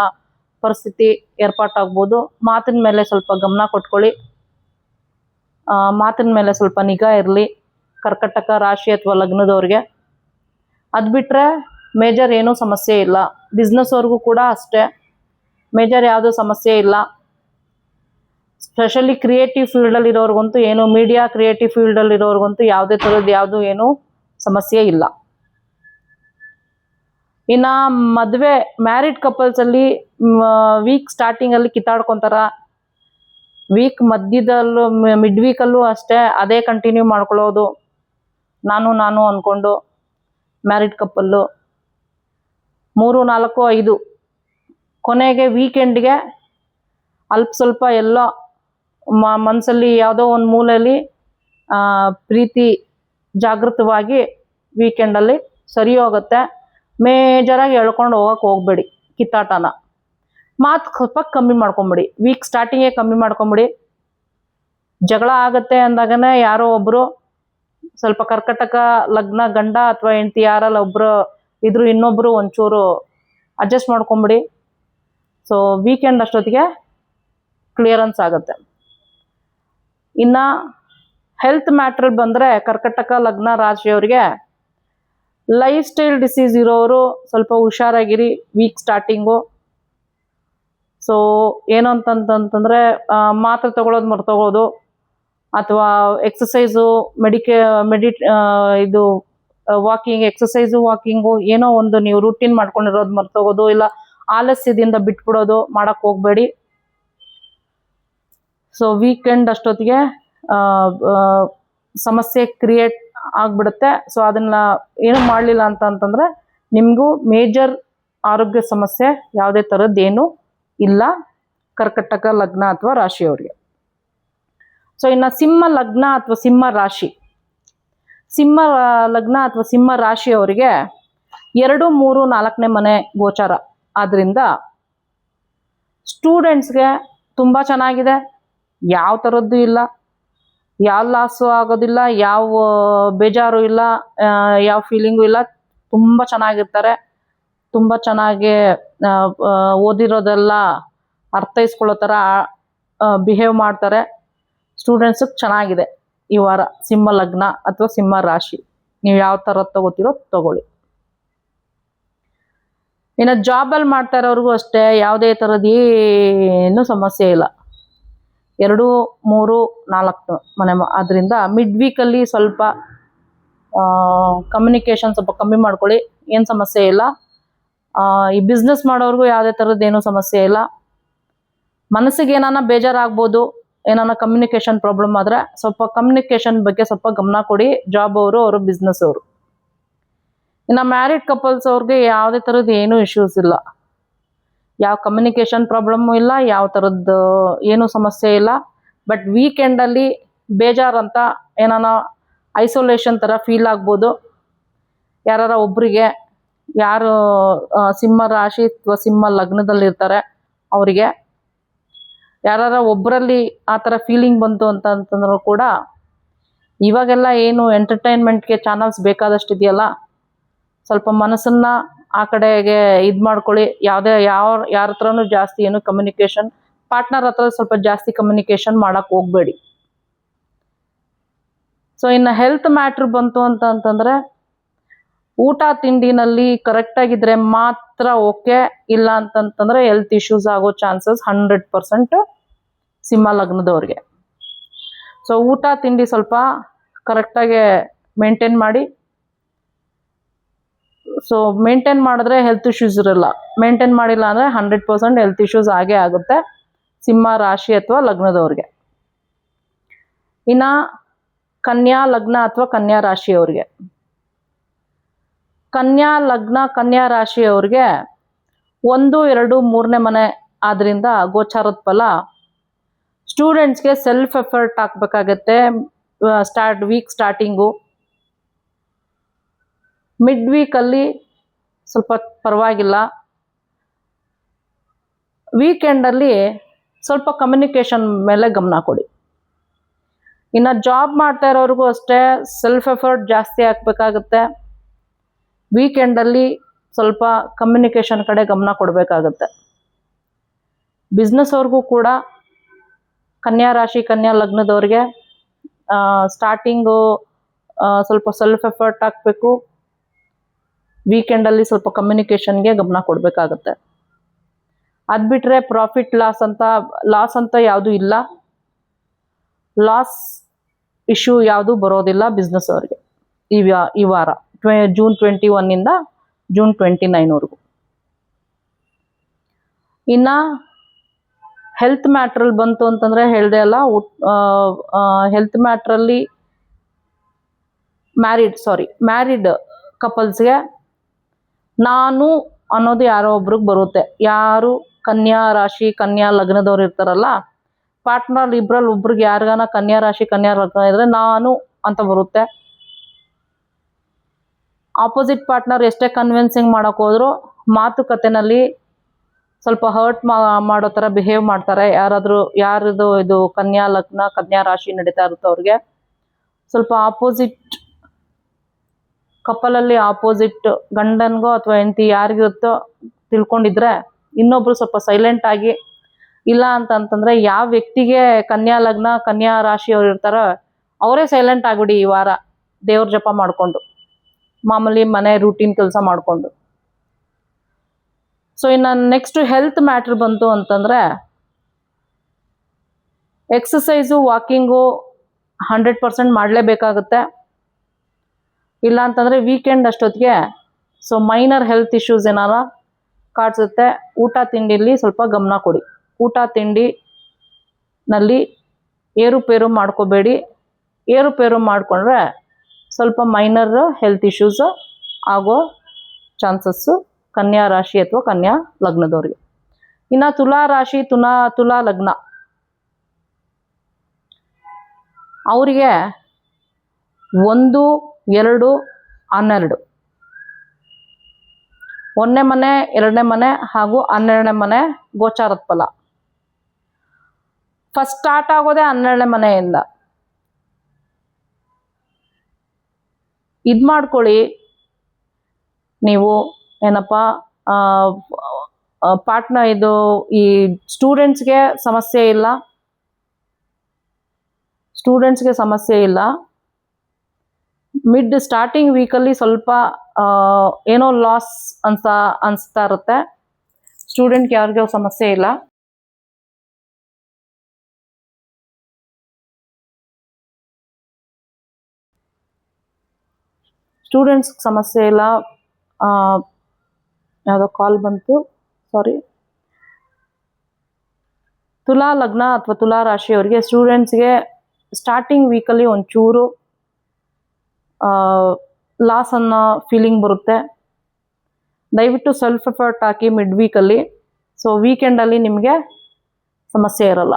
ಪರಿಸ್ಥಿತಿ ಏರ್ಪಾಟಾಗ್ಬೋದು. ಮಾತಿನ ಮೇಲೆ ಸ್ವಲ್ಪ ಗಮನ ಕೊಟ್ಕೊಳ್ಳಿ, ಮಾತಿನ ಮೇಲೆ ಸ್ವಲ್ಪ ನಿಗಾ ಇರಲಿ ಕರ್ಕಟಕ ರಾಶಿ ಅಥವಾ ಲಗ್ನದವ್ರಿಗೆ. ಅದು ಬಿಟ್ಟರೆ ಮೇಜರ್ ಏನೂ ಸಮಸ್ಯೆ ಇಲ್ಲ. ಬಿಸ್ನೆಸ್ ಅವ್ರಿಗೂ ಕೂಡ ಅಷ್ಟೇ ಮೇಜರ್ ಯಾವುದೂ ಸಮಸ್ಯೆ ಇಲ್ಲ. ಸ್ಪೆಷಲಿ ಕ್ರಿಯೇಟಿವ್ ಫೀಲ್ಡಲ್ಲಿ ಇರೋರ್ಗಂತೂ ಏನು, ಮೀಡಿಯಾ ಕ್ರಿಯೇಟಿವ್ ಫೀಲ್ಡಲ್ಲಿ ಇರೋರ್ಗಂತೂ ಯಾವುದೇ ಥರದ್ದು ಯಾವುದು ಏನು ಸಮಸ್ಯೆ ಇಲ್ಲ. ಇನ್ನು ಮದುವೆ ಮ್ಯಾರಿಡ್ ಕಪಲ್ಸಲ್ಲಿ ವೀಕ್ ಸ್ಟಾರ್ಟಿಂಗಲ್ಲಿ ಕಿತ್ತಾಡ್ಕೊತಾರ, ವೀಕ್ ಮಧ್ಯದಲ್ಲೂ ಮಿಡ್ ವೀಕಲ್ಲೂ ಅಷ್ಟೇ ಅದೇ ಕಂಟಿನ್ಯೂ ಮಾಡ್ಕೊಳ್ಳೋದು, ನಾನು ಅಂದ್ಕೊಂಡು ಮ್ಯಾರಿಡ್ ಕಪ್ಪಲ್ಲು 3, 4, 5 ಕೊನೆಗೆ ವೀಕೆಂಡ್ಗೆ ಅಲ್ಪ ಸ್ವಲ್ಪ ಎಲ್ಲ ಮನಸ್ಸಲ್ಲಿ ಯಾವುದೋ ಒಂದು ಮೂಲೆಯಲ್ಲಿ ಪ್ರೀತಿ ಜಾಗೃತವಾಗಿ ವೀಕೆಂಡಲ್ಲಿ ಸರಿ ಹೋಗುತ್ತೆ. ಮೇಜರಾಗಿ ಎಳ್ಕೊಂಡು ಹೋಗಕ್ಕೆ ಹೋಗ್ಬೇಡಿ ಕಿತ್ತಾಟನ. ಮಾತು ಸ್ವಲ್ಪ ಕಮ್ಮಿ ಮಾಡ್ಕೊಂಬಿಡಿ, ವೀಕ್ ಸ್ಟಾರ್ಟಿಂಗೇ ಕಮ್ಮಿ ಮಾಡ್ಕೊಂಬಿಡಿ. ಜಗಳ ಆಗತ್ತೆ ಅಂದಾಗನೇ ಯಾರೋ ಒಬ್ಬರು ಸ್ವಲ್ಪ ಕರ್ಕಟಕ ಲಗ್ನ ಗಂಡ ಅಥವಾ ಹೆಂಡತಿ ಯಾರಲ್ಲ ಒಬ್ಬರು ಇದ್ರು ಇನ್ನೊಬ್ಬರು ಒಂಚೂರು ಅಡ್ಜಸ್ಟ್ ಮಾಡ್ಕೊಂಬಿಡಿ. ಸೊ ವೀಕೆಂಡ್ ಅಷ್ಟೊತ್ತಿಗೆ ಕ್ಲಿಯರೆನ್ಸ್ ಆಗುತ್ತೆ. ಇನ್ನು ಹೆಲ್ತ್ ಮ್ಯಾಟ್ರ್ ಬಂದರೆ ಕರ್ಕಟಕ ಲಗ್ನ ರಾಶಿಯವರಿಗೆ ಲೈಫ್ ಸ್ಟೈಲ್ ಡಿಸೀಸ್ ಇರೋರು ಸ್ವಲ್ಪ ಹುಷಾರಾಗಿರಿ ವೀಕ್ ಸ್ಟಾರ್ಟಿಂಗು. ಸೊ ಏನು ಅಂತಂತಂದರೆ ಮಾತ್ರೆ ತಗೊಳ್ಳೋದು ಮರ್ತೋಗೋದು, ಅಥವಾ ಎಕ್ಸಸೈಸು ಇದು ವಾಕಿಂಗ್ ಎಕ್ಸಸೈಸು ವಾಕಿಂಗು ಏನೋ ಒಂದು ನೀವು ರೂಟೀನ್ ಮಾಡ್ಕೊಂಡಿರೋದು ಮರ್ತೋಗೋದು, ಇಲ್ಲ ಆಲಸ್ಯದಿಂದ ಬಿಟ್ಬಿಡೋದು ಮಾಡೋಕ್ಕೆ ಹೋಗಬೇಡಿ. ಸೊ ವೀಕೆಂಡ್ ಅಷ್ಟೊತ್ತಿಗೆ ಸಮಸ್ಯೆ ಕ್ರಿಯೇಟ್ ಆಗಿಬಿಡುತ್ತೆ. ಸೊ ಅದನ್ನು ಏನು ಮಾಡಲಿಲ್ಲ ಅಂತಂದರೆ ನಿಮಗೂ ಮೇಜರ್ ಆರೋಗ್ಯ ಸಮಸ್ಯೆ ಯಾವುದೇ ಥರದ್ದೇನು ಇಲ್ಲ ಕರ್ಕಟಕ ಲಗ್ನ ಅಥವಾ ರಾಶಿಯವರಿಗೆ. ಸೊ ಇನ್ನು ಸಿಂಹ ಲಗ್ನ ಅಥವಾ ಸಿಂಹ ರಾಶಿ, ಸಿಂಹ ಲಗ್ನ ಅಥವಾ ಸಿಂಹ ರಾಶಿಯವರಿಗೆ 2, 3, 4ನೇ ಮನೆ ಗೋಚಾರ ಆದ್ದರಿಂದ ಸ್ಟೂಡೆಂಟ್ಸ್ಗೆ ತುಂಬ ಚೆನ್ನಾಗಿದೆ. ಯಾವ ಥರದ್ದು ಇಲ್ಲ, ಯಾವ ಲಾಸು ಆಗೋದಿಲ್ಲ, ಯಾವ ಬೇಜಾರು ಇಲ್ಲ, ಯಾವ ಫೀಲಿಂಗು ಇಲ್ಲ. ತುಂಬ ಚೆನ್ನಾಗಿರ್ತಾರೆ, ತುಂಬ ಚೆನ್ನಾಗಿ ಓದಿರೋದೆಲ್ಲ ಅರ್ಥೈಸ್ಕೊಳ್ಳೋ ಥರ ಬಿಹೇವ್ ಮಾಡ್ತಾರೆ. ಸ್ಟೂಡೆಂಟ್ಸಿಗೆ ಚೆನ್ನಾಗಿದೆ ಈ ವಾರ ಸಿಂಹ ಲಗ್ನ ಅಥವಾ ಸಿಂಹ ರಾಶಿ. ನೀವು ಯಾವ ಥರ ತಗೋತೀರೋ ತಗೊಳ್ಳಿ. ಇನ್ನು ಜಾಬಲ್ಲಿ ಮಾಡ್ತಾ ಇರೋರಿಗೂ ಅಷ್ಟೇ ಯಾವುದೇ ಥರದ್ದು ಏನೂ ಸಮಸ್ಯೆ ಇಲ್ಲ. 2, 3, 4 ಮನೆ ಆದ್ದರಿಂದ ಮಿಡ್ ವೀಕಲ್ಲಿ ಸ್ವಲ್ಪ ಕಮ್ಯುನಿಕೇಷನ್ ಸ್ವಲ್ಪ ಕಮ್ಮಿ ಮಾಡ್ಕೊಳ್ಳಿ, ಏನು ಸಮಸ್ಯೆ ಇಲ್ಲ. ಈ ಬಿಸ್ನೆಸ್ ಮಾಡೋರಿಗೂ ಯಾವುದೇ ಥರದ್ದೇನೂ ಸಮಸ್ಯೆ ಇಲ್ಲ. ಮನಸ್ಸಿಗೆ ಏನಾನ ಬೇಜಾರಾಗ್ಬೋದು, ಏನಾನ ಕಮ್ಯುನಿಕೇಷನ್ ಪ್ರಾಬ್ಲಮ್ ಆದರೆ ಸ್ವಲ್ಪ ಕಮ್ಯುನಿಕೇಷನ್ ಬಗ್ಗೆ ಸ್ವಲ್ಪ ಗಮನ ಕೊಡಿ, ಜಾಬ್ ಅವರು ಬಿಸ್ನೆಸ್ ಅವರು. ಇನ್ನು ಮ್ಯಾರಿಡ್ ಕಪಲ್ಸ್ ಅವ್ರಿಗೆ ಯಾವುದೇ ಥರದ್ದು ಏನೂ ಇಶ್ಯೂಸ್ ಇಲ್ಲ, ಯಾವ ಕಮ್ಯುನಿಕೇಷನ್ ಪ್ರಾಬ್ಲಮ್ಮು ಇಲ್ಲ, ಯಾವ ಥರದ್ದು ಏನೂ ಸಮಸ್ಯೆ ಇಲ್ಲ. ಬಟ್ ವೀಕೆಂಡಲ್ಲಿ ಬೇಜಾರಂತ ಏನಾನ ಐಸೋಲೇಷನ್ ಥರ ಫೀಲ್ ಆಗ್ಬೋದು ಯಾರ ಒಬ್ಬರಿಗೆ, ಯಾರು ಸಿಂಹ ರಾಶಿ ಅಥವಾ ಸಿಂಹ ಲಗ್ನದಲ್ಲಿರ್ತಾರೆ ಅವರಿಗೆ. ಯಾರ ಒಬ್ಬರಲ್ಲಿ ಆ ಥರ ಫೀಲಿಂಗ್ ಬಂತು ಅಂತಂದ್ರೂ ಕೂಡ ಇವಾಗೆಲ್ಲ ಏನು ಎಂಟರ್ಟೈನ್ಮೆಂಟ್ಗೆ ಚಾನಲ್ಸ್ ಬೇಕಾದಷ್ಟು ಇದೆಯಲ್ಲ, ಸ್ವಲ್ಪ ಮನಸ್ಸನ್ನು ಆ ಕಡೆಗೆ ಇದು ಮಾಡ್ಕೊಳ್ಳಿ. ಯಾರ ಹತ್ರನೂ ಜಾಸ್ತಿ ಏನು ಕಮ್ಯುನಿಕೇಷನ್, ಪಾರ್ಟ್ನರ್ ಹತ್ರ ಸ್ವಲ್ಪ ಜಾಸ್ತಿ ಕಮ್ಯುನಿಕೇಷನ್ ಮಾಡೋಕ್ಕೆ ಹೋಗಬೇಡಿ. ಸೊ ಇನ್ನು ಹೆಲ್ತ್ ಮ್ಯಾಟ್ರ್ ಬಂತು ಅಂತಂದರೆ ಊಟ ತಿಂಡಿನಲ್ಲಿ ಕರೆಕ್ಟಾಗಿದ್ದರೆ ಮಾತ್ರ ಓಕೆ, ಇಲ್ಲ ಅಂತಂತಂದರೆ ಹೆಲ್ತ್ ಇಶ್ಯೂಸ್ ಆಗೋ ಚಾನ್ಸಸ್ 100% ಸಿಂಹ ಲಗ್ನದವ್ರಿಗೆ. ಸೊ ಊಟ ತಿಂಡಿ ಸ್ವಲ್ಪ ಕರೆಕ್ಟಾಗಿ ಮೇಂಟೈನ್ ಮಾಡಿ. ಸೊ ಮೇಂಟೈನ್ ಮಾಡಿದ್ರೆ ಹೆಲ್ತ್ ಇಶ್ಯೂಸ್ ಇರಲ್ಲ, ಮೇಂಟೈನ್ ಮಾಡಿಲ್ಲ ಅಂದರೆ 100% ಹೆಲ್ತ್ ಇಶ್ಯೂಸ್ ಆಗೇ ಆಗುತ್ತೆ ಸಿಂಹ ರಾಶಿ ಅಥವಾ ಲಗ್ನದವ್ರಿಗೆ. ಇನ್ನು ಕನ್ಯಾ ಲಗ್ನ ಅಥವಾ ಕನ್ಯಾ ರಾಶಿಯವ್ರಿಗೆ, ಕನ್ಯಾ ಲಗ್ನ ಕನ್ಯಾ ರಾಶಿಯವ್ರಿಗೆ 1, 2, 3ನೇ ಮನೆ ಆದ್ದರಿಂದ ಗೋಚಾರದ ಫಲ ಸ್ಟೂಡೆಂಟ್ಸ್ಗೆ ಸೆಲ್ಫ್ ಎಫರ್ಟ್ ಹಾಕಬೇಕಾಗತ್ತೆ. ವೀಕ್ ಸ್ಟಾರ್ಟಿಂಗು ಮಿಡ್ ವೀಕಲ್ಲಿ ಸ್ವಲ್ಪ ಪರವಾಗಿಲ್ಲ, ವೀಕೆಂಡಲ್ಲಿ ಸ್ವಲ್ಪ ಕಮ್ಯುನಿಕೇಷನ್ ಮೇಲೆ ಗಮನ ಕೊಡಿ. ಇನ್ನು ಜಾಬ್ ಮಾಡ್ತಾ ಇರೋರಿಗೂ ಅಷ್ಟೇ ಸೆಲ್ಫ್ ಎಫರ್ಟ್ ಜಾಸ್ತಿ ಹಾಕಬೇಕಾಗುತ್ತೆ. ವೀಕೆಂಡಲ್ಲಿ ಸ್ವಲ್ಪ ಕಮ್ಯುನಿಕೇಷನ್ ಕಡೆ ಗಮನ ಕೊಡಬೇಕಾಗತ್ತೆ. ಬಿಸ್ನೆಸ್ ಅವ್ರಿಗೂ ಕೂಡ ಕನ್ಯಾ ರಾಶಿ ಕನ್ಯಾ ಲಗ್ನದವ್ರಿಗೆ ಸ್ಟಾರ್ಟಿಂಗು ಸ್ವಲ್ಪ ಸೆಲ್ಫ್ ಎಫರ್ಟ್ ಹಾಕಬೇಕು, ವೀಕೆಂಡಲ್ಲಿ ಸ್ವಲ್ಪ ಕಮ್ಯುನಿಕೇಷನ್ಗೆ ಗಮನ ಕೊಡಬೇಕಾಗತ್ತೆ. ಅದು ಬಿಟ್ಟರೆ ಲಾಸ್ ಅಂತ ಯಾವುದೂ ಇಲ್ಲ. ಲಾಸ್ ಇಶ್ಯೂ ಯಾವುದು ಬರೋದಿಲ್ಲ ಬಿಸ್ನೆಸ್ ಅವ್ರಿಗೆ ಈ ವಾರ ಜೂನ್ 21 ಜೂನ್ 29ವರೆಗೂ. ಇನ್ನು ಹೆಲ್ತ್ ಮ್ಯಾಟ್ರಲ್ಲಿ ಬಂತು ಅಂತಂದರೆ ಹೇಳ್ದೆ ಅಲ್ಲ, ಹೆಲ್ತ್ ಮ್ಯಾಟ್ರಲ್ಲಿ ಮ್ಯಾರಿಡ್ ಕಪಲ್ಸ್ಗೆ ನಾನು ಅನ್ನೋದು ಯಾರೋ ಒಬ್ರಿಗೆ ಬರುತ್ತೆ. ಯಾರು ಕನ್ಯಾ ರಾಶಿ ಕನ್ಯಾ ಲಗ್ನದವ್ರು ಇರ್ತಾರಲ್ಲ, ಪಾರ್ಟ್ನರ್ ಇಬ್ಬರಲ್ಲಿ ಒಬ್ರಿಗೆ ಯಾರಿಗಾನ ಕನ್ಯಾ ರಾಶಿ ಕನ್ಯಾ ಲಗ್ನ ಇದ್ರೆ ನಾನು ಅಂತ ಬರುತ್ತೆ. ಆಪೋಸಿಟ್ ಪಾರ್ಟ್ನರ್ ಎಷ್ಟೇ ಕನ್ವಿನ್ಸಿಂಗ್ ಮಾಡೋಕೆ ಹೋದ್ರು ಮಾತುಕತೆನಲ್ಲಿ ಸ್ವಲ್ಪ ಹರ್ಟ್ ಮಾಡೋ ಥರ ಬಿಹೇವ್ ಮಾಡ್ತಾರೆ. ಯಾರದು ಇದು ಕನ್ಯಾ ಲಗ್ನ ಕನ್ಯಾ ರಾಶಿ ನಡೀತಾ ಇರುತ್ತೆ ಅವ್ರಿಗೆ ಸ್ವಲ್ಪ ಆಪೋಸಿಟ್ ಕಪಲಲ್ಲಿ ಆಪೋಸಿಟ್ ಗಂಡನ್ಗೋ ಅಥವಾ ಹೆಂಡತಿ ಯಾರಿಗಿರುತ್ತೋ ತಿಳ್ಕೊಂಡಿದ್ರೆ ಇನ್ನೊಬ್ರು ಸ್ವಲ್ಪ ಸೈಲೆಂಟ್ ಆಗಿ, ಇಲ್ಲ ಅಂತಂತಂದ್ರೆ ಯಾವ ವ್ಯಕ್ತಿಗೆ ಕನ್ಯಾ ಲಗ್ನ ಕನ್ಯಾ ರಾಶಿಯವ್ರು ಇರ್ತಾರೋ ಅವರೇ ಸೈಲೆಂಟ್ ಆಗಿಬಿಡಿ ಈ ವಾರ, ದೇವ್ರ ಜಪ ಮಾಡಿಕೊಂಡು ಮಾಮೂಲಿ ಮನೆ ರೂಟೀನ್ ಕೆಲಸ ಮಾಡಿಕೊಂಡು. ಸೊ ಇನ್ನು ನೆಕ್ಸ್ಟ್ ಹೆಲ್ತ್ ಮ್ಯಾಟ್ರ್ ಬಂತು ಅಂತಂದರೆ ಎಕ್ಸಸೈಸು ವಾಕಿಂಗು 100% ಮಾಡಲೇಬೇಕಾಗುತ್ತೆ. ಇಲ್ಲ ಅಂತಂದರೆ ವೀಕೆಂಡ್ ಅಷ್ಟೊತ್ತಿಗೆ ಸೊ ಮೈನರ್ ಹೆಲ್ತ್ ಇಶ್ಯೂಸ್ ಏನಾರ ಕಾಡ್ಸುತ್ತೆ. ಊಟ ತಿಂಡಿಲಿ ಸ್ವಲ್ಪ ಗಮನ ಕೊಡಿ. ಊಟ ತಿಂಡಿನಲ್ಲಿ ಏರುಪೇರು ಮಾಡ್ಕೋಬೇಡಿ. ಏರುಪೇರು ಮಾಡಿಕೊಂಡ್ರೆ ಸ್ವಲ್ಪ ಮೈನರ್ ಹೆಲ್ತ್ ಇಶ್ಯೂಸ್ ಆಗೋ ಚಾನ್ಸಸ್ಸು ಕನ್ಯಾ ರಾಶಿ ಅಥವಾ ಕನ್ಯಾ ಲಗ್ನದವ್ರಿಗೆ. ಇನ್ನು ತುಲಾ ರಾಶಿ ತುಲಾ ಲಗ್ನ ಅವರಿಗೆ 1, 2, 12 1ನೇ ಮನೆ 2ನೇ ಮನೆ ಹಾಗೂ 12ನೇ ಮನೆ ಗೋಚಾರದ ಫಲ. ಫಸ್ಟ್ ಸ್ಟಾರ್ಟ್ ಆಗೋದೇ 12ನೇ ಮನೆಯಿಂದ. ಇದು ಮಾಡ್ಕೊಳ್ಳಿ ನೀವು ಏನಪ್ಪ, ಪಾರ್ಟ್ನರ್ ಇದು ಈ ಸ್ಟೂಡೆಂಟ್ಸ್ಗೆ ಸಮಸ್ಯೆ ಇಲ್ಲ. ಮಿಡ್ ಸ್ಟಾರ್ಟಿಂಗ್ ವೀಕಲ್ಲಿ ಸ್ವಲ್ಪ ಏನೋ ಲಾಸ್ ಅನಿಸ್ತಾ ಇರುತ್ತೆ. ಸ್ಟೂಡೆಂಟ್ಗೆ ಯಾರಿಗೂ ಸಮಸ್ಯೆ ಇಲ್ಲ. ಸ್ಟೂಡೆಂಟ್ಸ್ಗೆ ಸಮಸ್ಯೆ ಇಲ್ಲ. ಯಾವುದೋ ಕಾಲ್ ಬಂತು, ಸಾರಿ. ತುಲಾ ಲಗ್ನ ಅಥವಾ ತುಲಾ ರಾಶಿಯವರಿಗೆ ಸ್ಟೂಡೆಂಟ್ಸ್ಗೆ ಸ್ಟಾರ್ಟಿಂಗ್ ವೀಕಲ್ಲಿ ಒಂಚೂರು ಲಾಸ್ ಅನ್ನೋ ಫೀಲಿಂಗ್ ಬರುತ್ತೆ. ದಯವಿಟ್ಟು ಸೆಲ್ಫ್ ಎಫರ್ಟ್ ಹಾಕಿ ಮಿಡ್ ವೀಕಲ್ಲಿ. ಸೊ ವೀಕೆಂಡಲ್ಲಿ ನಿಮಗೆ ಸಮಸ್ಯೆ ಇರಲ್ಲ.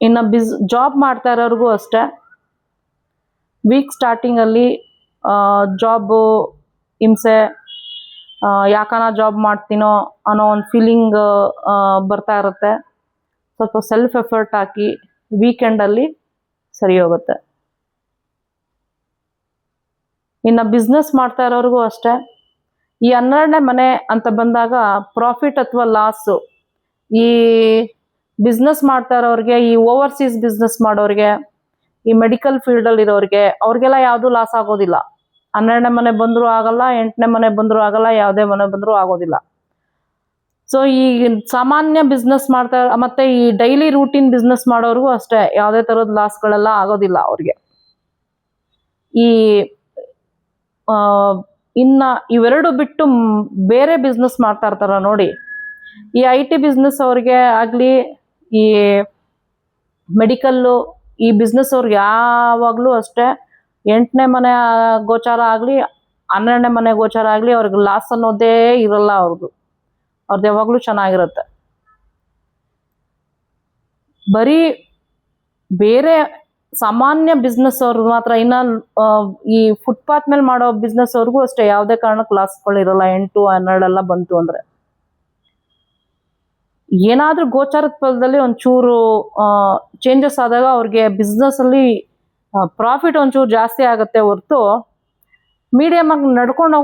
ಇನ್ನು ಜಾಬ್ ಮಾಡ್ತಾ ಇರೋರಿಗೂ ಅಷ್ಟೇ ವೀಕ್ ಸ್ಟಾರ್ಟಿಂಗಲ್ಲಿ ಜಾಬು ಹಿಂಸೆ, ಯಾಕನ ಜಾಬ್ ಮಾಡ್ತೀನೋ ಅನ್ನೋ ಒಂದು ಫೀಲಿಂಗ್ ಬರ್ತಾ ಇರುತ್ತೆ. ಸ್ವಲ್ಪ ಸೆಲ್ಫ್ ಎಫರ್ಟ್ ಹಾಕಿ ವೀಕೆಂಡಲ್ಲಿ ಸರಿ ಹೋಗುತ್ತೆ. ಇನ್ನು ಬಿಸ್ನೆಸ್ ಮಾಡ್ತಾ ಇರೋರಿಗೂ ಅಷ್ಟೇ ಈ 12ನೇ ಮನೆ ಅಂತ ಬಂದಾಗ ಪ್ರಾಫಿಟ್ ಅಥವಾ ಲಾಸು, ಈ ಬಿಸ್ನೆಸ್ ಮಾಡ್ತಾ ಇರೋರಿಗೆ, ಈ ಓವರ್ಸೀಸ್ ಬಿಸ್ನೆಸ್ ಮಾಡೋರಿಗೆ, ಈ ಮೆಡಿಕಲ್ ಫೀಲ್ಡಲ್ಲಿ ಇರೋರಿಗೆ ಅವ್ರಿಗೆಲ್ಲ ಯಾವುದೂ ಲಾಸ್ ಆಗೋದಿಲ್ಲ. 12ನೇ ಮನೆ ಬಂದರೂ ಆಗಲ್ಲ, 8ನೇ ಮನೆ ಬಂದರೂ ಆಗಲ್ಲ, ಯಾವುದೇ ಮನೆ ಬಂದರೂ ಆಗೋದಿಲ್ಲ. ಸೊ ಈ ಸಾಮಾನ್ಯ ಬಿಸ್ನೆಸ್ ಮಾಡ್ತಾ ಮತ್ತು ಈ ಡೈಲಿ ರೂಟೀನ್ ಬಿಸ್ನೆಸ್ ಮಾಡೋರಿಗೂ ಅಷ್ಟೇ ಯಾವುದೇ ಥರದ ಲಾಸ್ಗಳೆಲ್ಲ ಆಗೋದಿಲ್ಲ ಅವ್ರಿಗೆ. ಈ ಇನ್ನು ಇವೆರಡು ಬಿಟ್ಟು ಬೇರೆ ಬಿಸ್ನೆಸ್ ಮಾಡ್ತಾ ಇರ್ತಾರ ನೋಡಿ, ಈ IT ಬಿಸ್ನೆಸ್ ಅವ್ರಿಗೆ ಆಗಲಿ, ಈ ಮೆಡಿಕಲ್ಲು ಈ ಬಿಸ್ನೆಸ್ ಅವ್ರಿಗೆ ಯಾವಾಗಲೂ ಅಷ್ಟೇ 8ನೇ ಮನೆ ಗೋಚಾರ ಆಗಲಿ 12ನೇ ಮನೆ ಗೋಚಾರ ಆಗಲಿ ಅವ್ರಿಗೆ ಲಾಸ್ ಅನ್ನೋದೇ ಇರಲ್ಲ. ಅವ್ರದ್ದು ಯಾವಾಗಲೂ ಚೆನ್ನಾಗಿರುತ್ತೆ. ಬರೀ ಬೇರೆ ಸಾಮಾನ್ಯ ಬಿಸ್ನೆಸ್ ಅವ್ರಿಗೆ ಮಾತ್ರ, ಇನ್ನು ಈ ಫುಟ್ಪಾತ್ ಮೇಲೆ ಮಾಡೋ ಬಿಸ್ನೆಸ್ ಅವ್ರಿಗೂ ಅಷ್ಟೇ ಯಾವುದೇ ಕಾರಣಕ್ಕೆ ಲಾಸ್ಗಳಿರಲ್ಲ. 8, 12 ಎಲ್ಲ ಬಂತು ಅಂದರೆ ಏನಾದರೂ ಗೋಚಾರದ ಫಲದಲ್ಲಿ ಒಂಚೂರು ಚೇಂಜಸ್ ಆದಾಗ ಅವ್ರಿಗೆ ಬಿಸ್ನೆಸ್ಸಲ್ಲಿ ಪ್ರಾಫಿಟ್ ಒಂಚೂರು ಜಾಸ್ತಿ ಆಗುತ್ತೆ ಹೊರತು ಮೀಡಿಯಮ್ ಆಗಿ ನಡ್ಕೊಂಡು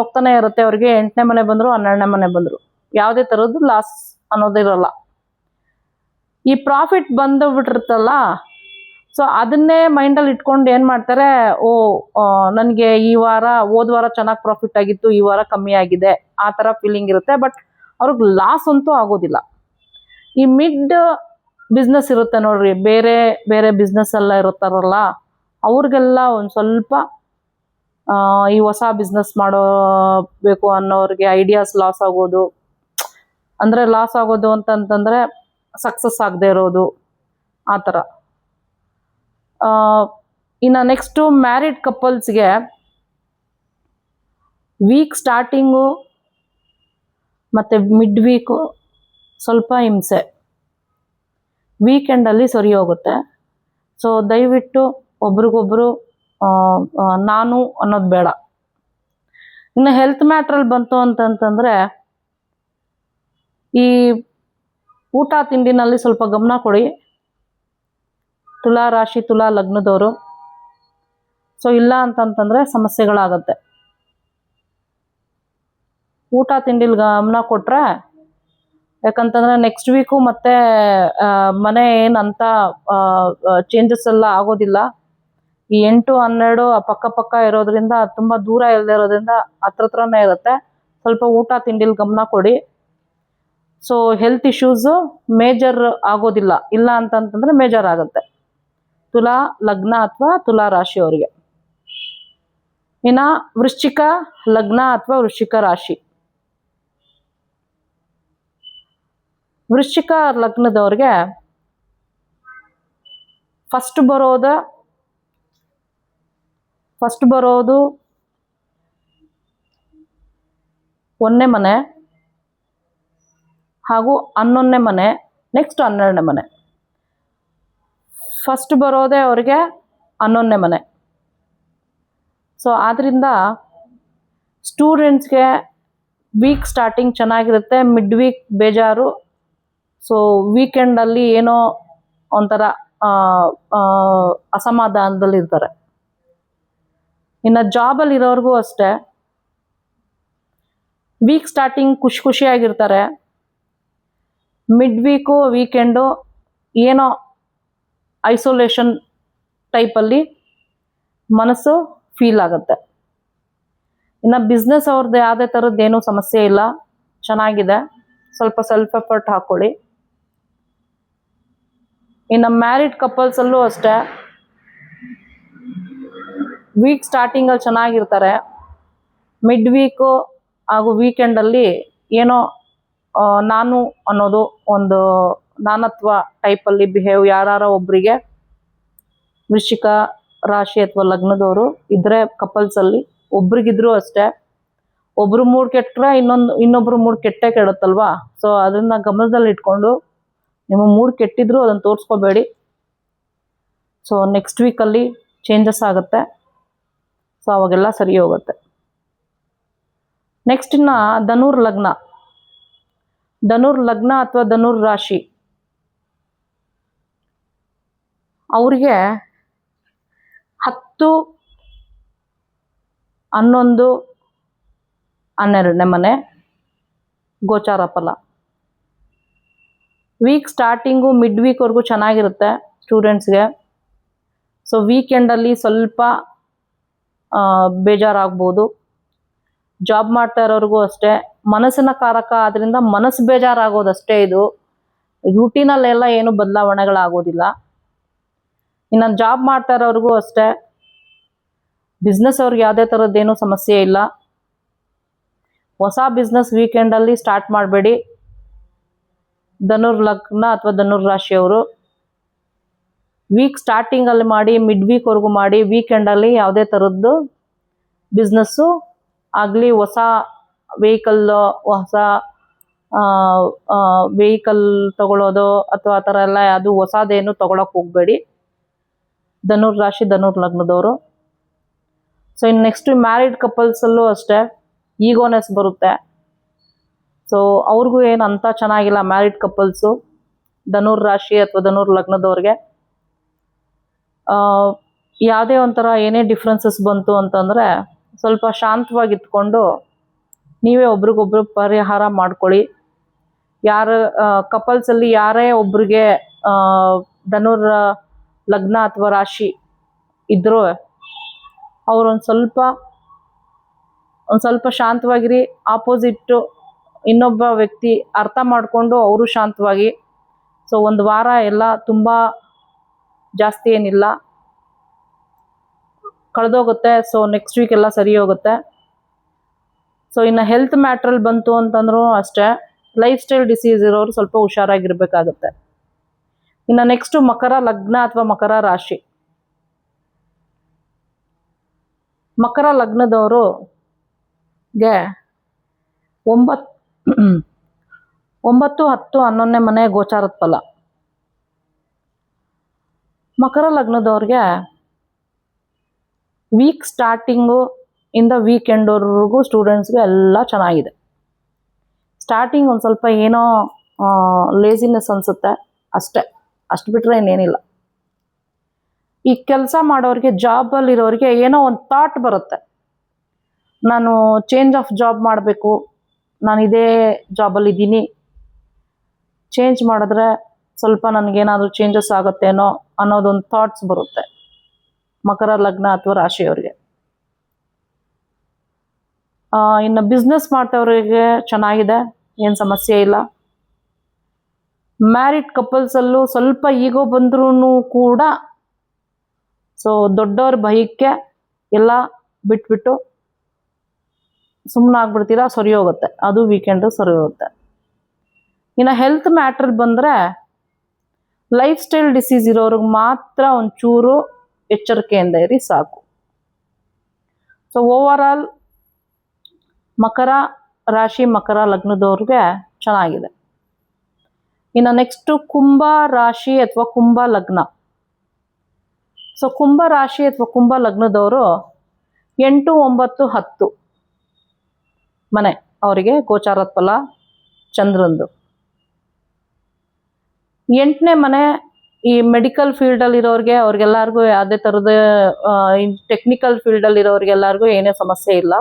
ಹೋಗ್ತಾನೆ ಇರುತ್ತೆ. ಅವ್ರಿಗೆ 8ನೇ ಮನೆ ಬಂದರು 12ನೇ ಮನೆ ಬಂದರು ಯಾವುದೇ ಥರದ್ದು ಲಾಸ್ ಅನ್ನೋದಿರಲ್ಲ. ಈ ಪ್ರಾಫಿಟ್ ಬಂದುಬಿಟ್ಟಿರುತ್ತಲ್ಲ, ಸೊ ಅದನ್ನೇ ಮೈಂಡಲ್ಲಿ ಇಟ್ಕೊಂಡು ಏನು ಮಾಡ್ತಾರೆ, ನನಗೆ ಈ ವಾರ ಹೋದ ವಾರ ಚೆನ್ನಾಗಿ ಪ್ರಾಫಿಟ್ ಆಗಿತ್ತು, ಈ ವಾರ ಕಮ್ಮಿ ಆಗಿದೆ ಆ ಥರ ಫೀಲಿಂಗ್ ಇರುತ್ತೆ. ಬಟ್ ಅವ್ರಿಗೆ ಲಾಸ್ ಅಂತೂ ಆಗೋದಿಲ್ಲ. ಈ ಮಿಡ್ ಬಿಸ್ನೆಸ್ ಇರುತ್ತೆ ನೋಡ್ರಿ, ಬೇರೆ ಬೇರೆ ಬಿಸ್ನೆಸ್ ಎಲ್ಲ ಇರುತ್ತಾರಲ್ಲ, ಅವ್ರಿಗೆಲ್ಲ ಒಂದು ಸ್ವಲ್ಪ ಈ ಹೊಸ ಬಿಸ್ನೆಸ್ ಮಾಡೋಬೇಕು ಅನ್ನೋರಿಗೆ ಐಡಿಯಾಸ್ ಲಾಸ್ ಆಗೋದು, ಅಂದರೆ ಲಾಸ್ ಆಗೋದು ಅಂತಂತಂದರೆ ಸಕ್ಸಸ್ ಆಗದೆ ಇರೋದು, ಆ ಥರ. ಇನ್ನು ನೆಕ್ಸ್ಟು ಮ್ಯಾರಿಡ್ ಕಪಲ್ಸ್ಗೆ ವೀಕ್ ಸ್ಟಾರ್ಟಿಂಗು ಮತ್ತು ಮಿಡ್ ವೀಕು ಸ್ವಲ್ಪ ಹಿಂಸೆ, ವೀಕೆಂಡಲ್ಲಿ ಸರಿ ಹೋಗುತ್ತೆ. ಸೊ ದಯವಿಟ್ಟು ಒಬ್ರಿಗೊಬ್ರು ನಾನು ಅನ್ನೋದು ಬೇಡ. ಇನ್ನು ಹೆಲ್ತ್ ಮ್ಯಾಟ್ರಲ್ಲಿ ಬಂತು ಅಂತಂತಂದರೆ ಈ ಊಟ ತಿಂಡಿನಲ್ಲಿ ಸ್ವಲ್ಪ ಗಮನ ಕೊಡಿ ತುಲಾ ರಾಶಿ ತುಲಾ ಲಗ್ನದವರು. ಸೊ ಇಲ್ಲ ಅಂತಂತಂದರೆ ಸಮಸ್ಯೆಗಳಾಗತ್ತೆ. ಊಟ ತಿಂಡಿಲಿ ಗಮನ ಕೊಟ್ಟರೆ, ಯಾಕಂತಂದರೆ ನೆಕ್ಸ್ಟ್ ವೀಕು ಮತ್ತೆ ಮನೆ ಏನಂತ ಚೇಂಜಸ್ ಎಲ್ಲ ಆಗೋದಿಲ್ಲ. ಈ 8, 12 ಪಕ್ಕ ಇರೋದ್ರಿಂದ, ತುಂಬ ದೂರ ಇಲ್ಲದೆ ಇರೋದ್ರಿಂದ ಹತ್ರನೇ ಇರುತ್ತೆ. ಸ್ವಲ್ಪ ಊಟ ತಿಂಡಿಲಿ ಗಮನ ಕೊಡಿ. ಸೊ ಹೆಲ್ತ್ ಇಶ್ಯೂಸು ಮೇಜರ್ ಆಗೋದಿಲ್ಲ, ಇಲ್ಲ ಅಂತಂತಂದರೆ ಮೇಜರ್ ಆಗುತ್ತೆ ತುಲಾ ಲಗ್ನ ಅಥವಾ ತುಲಾ ರಾಶಿಯವರಿಗೆ. ಇನ್ನು ವೃಶ್ಚಿಕ ಲಗ್ನ ಅಥವಾ ವೃಶ್ಚಿಕ ರಾಶಿ, ವೃಶ್ಚಿಕ ಲಗ್ನದವ್ರಿಗೆ ಫಸ್ಟ್ ಬರೋದು 1ನೇ ಮನೆ ಹಾಗೂ 11ನೇ ಮನೆ, ನೆಕ್ಸ್ಟ್ 12ನೇ ಮನೆ. ಫಸ್ಟ್ ಬರೋದೇ ಅವ್ರಿಗೆ 11ನೇ ಮನೆ. ಸೊ ಆದ್ದರಿಂದ ಸ್ಟೂಡೆಂಟ್ಸ್ಗೆ ವೀಕ್ ಸ್ಟಾರ್ಟಿಂಗ್ ಚೆನ್ನಾಗಿರುತ್ತೆ, ಮಿಡ್ ವೀಕ್ ಬೇಜಾರು. ಸೊ ವೀಕೆಂಡಲ್ಲಿ ಏನೋ ಒಂಥರ ಅಸಮಾಧಾನದಲ್ಲಿರ್ತಾರೆ. ಇನ್ನು ಜಾಬಲ್ಲಿ ಇರೋರಿಗೂ ಅಷ್ಟೇ, ವೀಕ್ ಸ್ಟಾರ್ಟಿಂಗ್ ಖುಷಿಯಾಗಿರ್ತಾರೆ, ಮಿಡ್ ವೀಕು ವೀಕೆಂಡು ಏನೋ ಐಸೋಲೇಷನ್ ಟೈಪಲ್ಲಿ ಮನಸ್ಸು ಫೀಲ್ ಆಗುತ್ತೆ. ಇನ್ನು ಬಿಸ್ನೆಸ್ ಅವ್ರದ್ದು ಯಾವುದೇ ಥರದ್ದೇನೂ ಸಮಸ್ಯೆ ಇಲ್ಲ, ಚೆನ್ನಾಗಿದೆ. ಸ್ವಲ್ಪ ಸೆಲ್ಫ್ ಎಫರ್ಟ್ ಹಾಕ್ಕೊಳ್ಳಿ. ಇನ್ನು ಮ್ಯಾರಿಡ್ ಕಪಲ್ಸಲ್ಲೂ ಅಷ್ಟೇ, ವೀಕ್ ಸ್ಟಾರ್ಟಿಂಗಲ್ಲಿ ಚೆನ್ನಾಗಿರ್ತಾರೆ, ಮಿಡ್ ವೀಕು ಹಾಗೂ ವೀಕೆಂಡಲ್ಲಿ ಏನೋ ನಾನು ಅನ್ನೋದು ಒಂದು ನಾನತ್ವ ಟೈಪಲ್ಲಿ ಬಿಹೇವ್ ಯಾರೋ ಒಬ್ಬರಿಗೆ ವೃಶ್ಚಿಕ ರಾಶಿ ಅಥವಾ ಲಗ್ನದವರು ಇದ್ದರೆ ಕಪಲ್ಸಲ್ಲಿ, ಒಬ್ರಿಗಿದ್ರೂ ಅಷ್ಟೇ, ಒಬ್ರು ಮೂಡ್ ಕೆಟ್ಟರೆ ಇನ್ನೊಬ್ರು ಮೂಡ್ ಕೆಡುತ್ತಲ್ವಾ. ಸೊ ಅದನ್ನು ಗಮನದಲ್ಲಿ ಇಟ್ಕೊಂಡು, ನಿಮ್ಮ ಮೂಡ್ ಕೆಟ್ಟಿದ್ರು ಅದನ್ನು ತೋರಿಸ್ಕೋಬೇಡಿ. ಸೊ ನೆಕ್ಸ್ಟ್ ವೀಕಲ್ಲಿ ಚೇಂಜಸ್ ಆಗುತ್ತೆ. ಸೊ ಅವಾಗೆಲ್ಲ ಸರಿ ಹೋಗುತ್ತೆ. ನೆಕ್ಸ್ಟ್ ಇನ್ನು ಧನುರ್ ಲಗ್ನ ಅಥವಾ ಧನುರ್ ರಾಶಿ, ಅವ್ರಿಗೆ 10, 11, 12ನೇ ಮನೆ ಗೋಚಾರ ಫಲ. ವೀಕ್ ಸ್ಟಾರ್ಟಿಂಗು ಮಿಡ್ ವೀಕ್ವರೆಗೂ ಚೆನ್ನಾಗಿರುತ್ತೆ ಸ್ಟೂಡೆಂಟ್ಸ್ಗೆ. ಸೊ ವೀಕೆಂಡಲ್ಲಿ ಸ್ವಲ್ಪ ಬೇಜಾರಾಗ್ಬೋದು. ಜಾಬ್ ಮಾಡ್ತಾ ಇರೋರಿಗೂ ಅಷ್ಟೇ, ಮನಸ್ಸಿನ ಕಾರಕ ಆದ್ದರಿಂದ ಮನಸ್ಸು ಬೇಜಾರಾಗೋದಷ್ಟೇ. ಇದು ರೂಟೀನಲ್ಲೆಲ್ಲ ಏನು ಬದಲಾವಣೆಗಳಾಗೋದಿಲ್ಲ. ಇನ್ನು ಜಾಬ್ ಮಾಡ್ತಾ ಇರೋರಿಗೂ ಅಷ್ಟೇ, ಬಿಸ್ನೆಸ್ ಅವ್ರಿಗೆ ಯಾವುದೇ ಥರದ್ದೇನೂ ಸಮಸ್ಯೆ ಇಲ್ಲ. ಹೊಸ ಬಿಸ್ನೆಸ್ ವೀಕೆಂಡಲ್ಲಿ ಸ್ಟಾರ್ಟ್ ಮಾಡಬೇಡಿ ಧನುರ್ ಲಗ್ನ ಅಥವಾ ಧನುರ್ ರಾಶಿಯವರು. ವೀಕ್ ಸ್ಟಾರ್ಟಿಂಗಲ್ಲಿ ಮಾಡಿ, ಮಿಡ್ ವೀಕ್ವರೆಗೂ ಮಾಡಿ, ವೀಕೆಂಡಲ್ಲಿ ಯಾವುದೇ ಥರದ್ದು ಬಿಸ್ನೆಸ್ಸು ಆಗಲಿ, ಹೊಸ ವೆಹಿಕಲ್ ತಗೊಳ್ಳೋದು ಅಥವಾ ಆ ಥರ ಎಲ್ಲ ಅದು ಹೊಸದೇನು ತೊಗೊಳಕ್ಕೆ ಹೋಗಬೇಡಿ ಧನುರ್ ರಾಶಿ ಧನುರ್ ಲಗ್ನದವರು. ಸೊ ಇನ್ನು ನೆಕ್ಸ್ಟ್ ಮ್ಯಾರಿಡ್ ಕಪಲ್ಸಲ್ಲೂ ಅಷ್ಟೇ ಈಗೋನೆಸ್ ಬರುತ್ತೆ. ಸೊ ಅವ್ರಿಗೂ ಏನು ಅಂತ ಚೆನ್ನಾಗಿಲ್ಲ ಮ್ಯಾರಿಡ್ ಕಪಲ್ಸು ಧನುರ್ ರಾಶಿ ಅಥವಾ ಧನುರ್ ಲಗ್ನದವ್ರಿಗೆ. ಯಾವುದೇ ಒಂಥರ ಏನೇ ಡಿಫ್ರೆನ್ಸಸ್ ಬಂತು ಅಂತಂದರೆ ಸ್ವಲ್ಪ ಶಾಂತವಾಗಿತ್ಕೊಂಡು ನೀವೇ ಒಬ್ರಿಗೊಬ್ರು ಪರಿಹಾರ ಮಾಡ್ಕೊಳ್ಳಿ. ಕಪಲ್ಸಲ್ಲಿ ಯಾರೇ ಒಬ್ರಿಗೆ ಧನುರ್ ಲಗ್ನ ಅಥವಾ ರಾಶಿ ಇದ್ರೂ ಅವರೊಂದು ಸ್ವಲ್ಪ ಒಂದು ಸ್ವಲ್ಪ ಶಾಂತವಾಗಿರಿ. ಆಪೋಸಿಟ್ಟು ಇನ್ನೊಬ್ಬ ವ್ಯಕ್ತಿ ಅರ್ಥ ಮಾಡಿಕೊಂಡು ಅವರು ಶಾಂತವಾಗಿ. ಸೊ ಒಂದು ವಾರ ಎಲ್ಲ ತುಂಬ ಜಾಸ್ತಿ ಏನಿಲ್ಲ, ಕಳೆದೋಗುತ್ತೆ. ಸೊ ನೆಕ್ಸ್ಟ್ ವೀಕ್ ಎಲ್ಲ ಸರಿ ಹೋಗುತ್ತೆ. ಸೊ ಇನ್ನು ಹೆಲ್ತ್ ಮ್ಯಾಟ್ರಲ್ಲಿ ಬಂತು ಅಂತಂದ್ರೂ ಅಷ್ಟೇ, ಲೈಫ್ ಸ್ಟೈಲ್ ಡಿಸೀಸ್ ಇರೋರು ಸ್ವಲ್ಪ ಹುಷಾರಾಗಿರ್ಬೇಕಾಗತ್ತೆ. ಇನ್ನು ನೆಕ್ಸ್ಟು ಮಕರ ಲಗ್ನ ಅಥವಾ ಮಕರ ರಾಶಿ. ಮಕರ ಲಗ್ನದವ್ರಿಗೆ 9, 10, 11ನೇ ಮನೆ ಗೋಚಾರದ ಫಲ. ಮಕರ ಲಗ್ನದವ್ರಿಗೆ ವೀಕ್ ಸ್ಟಾರ್ಟಿಂಗು ಇಂದ ವೀಕ್ ಎಂಡ್ವರೆಗೂ ಸ್ಟೂಡೆಂಟ್ಸ್ಗೆ ಎಲ್ಲ ಚೆನ್ನಾಗಿದೆ. ಸ್ಟಾರ್ಟಿಂಗ್ ಒಂದು ಸ್ವಲ್ಪ ಏನೋ ಲೇಸಿನೆಸ್ ಅನಿಸುತ್ತೆ ಅಷ್ಟೇ, ಅಷ್ಟು ಬಿಟ್ಟರೆ ಇನ್ನೇನಿಲ್ಲ. ಈ ಕೆಲಸ ಮಾಡೋರಿಗೆ, ಜಾಬಲ್ಲಿರೋರಿಗೆ ಏನೋ ಒಂದು ಥಾಟ್ ಬರುತ್ತೆ, ನಾನು ಚೇಂಜ್ ಆಫ್ ಜಾಬ್ ಮಾಡಬೇಕು, ನಾನು ಇದೇ ಜಾಬಲ್ಲಿದ್ದೀನಿ, ಚೇಂಜ್ ಮಾಡಿದ್ರೆ ಸ್ವಲ್ಪ ನನಗೇನಾದರೂ ಚೇಂಜಸ್ ಆಗುತ್ತೇನೋ ಅನ್ನೋದೊಂದು ಥಾಟ್ಸ್ ಬರುತ್ತೆ ಮಕರ ಲಗ್ನ ಅಥವಾ ರಾಶಿಯವರಿಗೆ. ಇನ್ನು ಬಿಸ್ನೆಸ್ ಮಾಡ್ತವ್ರಿಗೆ ಚೆನ್ನಾಗಿದೆ, ಏನು ಸಮಸ್ಯೆ ಇಲ್ಲ. ಮ್ಯಾರಿಡ್ ಕಪಲ್ಸಲ್ಲೂ ಸ್ವಲ್ಪ ಈಗೋ ಬಂದ್ರೂ ಕೂಡ ಸೊ ದೊಡ್ಡವ್ರ ಭಯಕ್ಕೆ ಎಲ್ಲ ಬಿಟ್ಬಿಟ್ಟು ಸುಮ್ಮನಾಗ್ಬಿಡ್ತೀರಾ, ಸರಿ ಹೋಗುತ್ತೆ. ಅದು ವೀಕೆಂಡು ಸರಿ ಹೋಗುತ್ತೆ. ಇನ್ನು ಹೆಲ್ತ್ ಮ್ಯಾಟ್ರಲ್ಲಿ ಬಂದರೆ ಲೈಫ್ ಸ್ಟೈಲ್ ಡಿಸೀಸ್ ಇರೋರಿಗೆ ಮಾತ್ರ ಒಂಚೂರು ಎಚ್ಚರಿಕೆಯಿಂದ ಇರಿ ಸಾಕು. ಸೊ ಓವರ್ ಆಲ್ ಮಕರ ರಾಶಿ, ಮಕರ ಲಗ್ನದವ್ರಿಗೆ ಚೆನ್ನಾಗಿದೆ. ಇನ್ನು ನೆಕ್ಸ್ಟು ಕುಂಭ ರಾಶಿ ಅಥವಾ ಕುಂಭ ಲಗ್ನ. ಸೊ ಕುಂಭ ರಾಶಿ ಅಥವಾ ಕುಂಭ ಲಗ್ನದವರು 8, 9, 10 ಮನೆ ಅವರಿಗೆ ಗೋಚಾರದ ಫಲ ಚಂದ್ರಂದು. 8ನೇ ಮನೆ ಈ ಮೆಡಿಕಲ್ ಫೀಲ್ಡಲ್ಲಿರೋರಿಗೆ, ಅವ್ರಿಗೆಲ್ಲರಿಗೂ ಯಾವುದೇ ಥರದ ಟೆಕ್ನಿಕಲ್ ಫೀಲ್ಡಲ್ಲಿರೋರಿಗೆಲ್ಲರಿಗೂ ಏನೇ ಸಮಸ್ಯೆ ಇಲ್ಲ.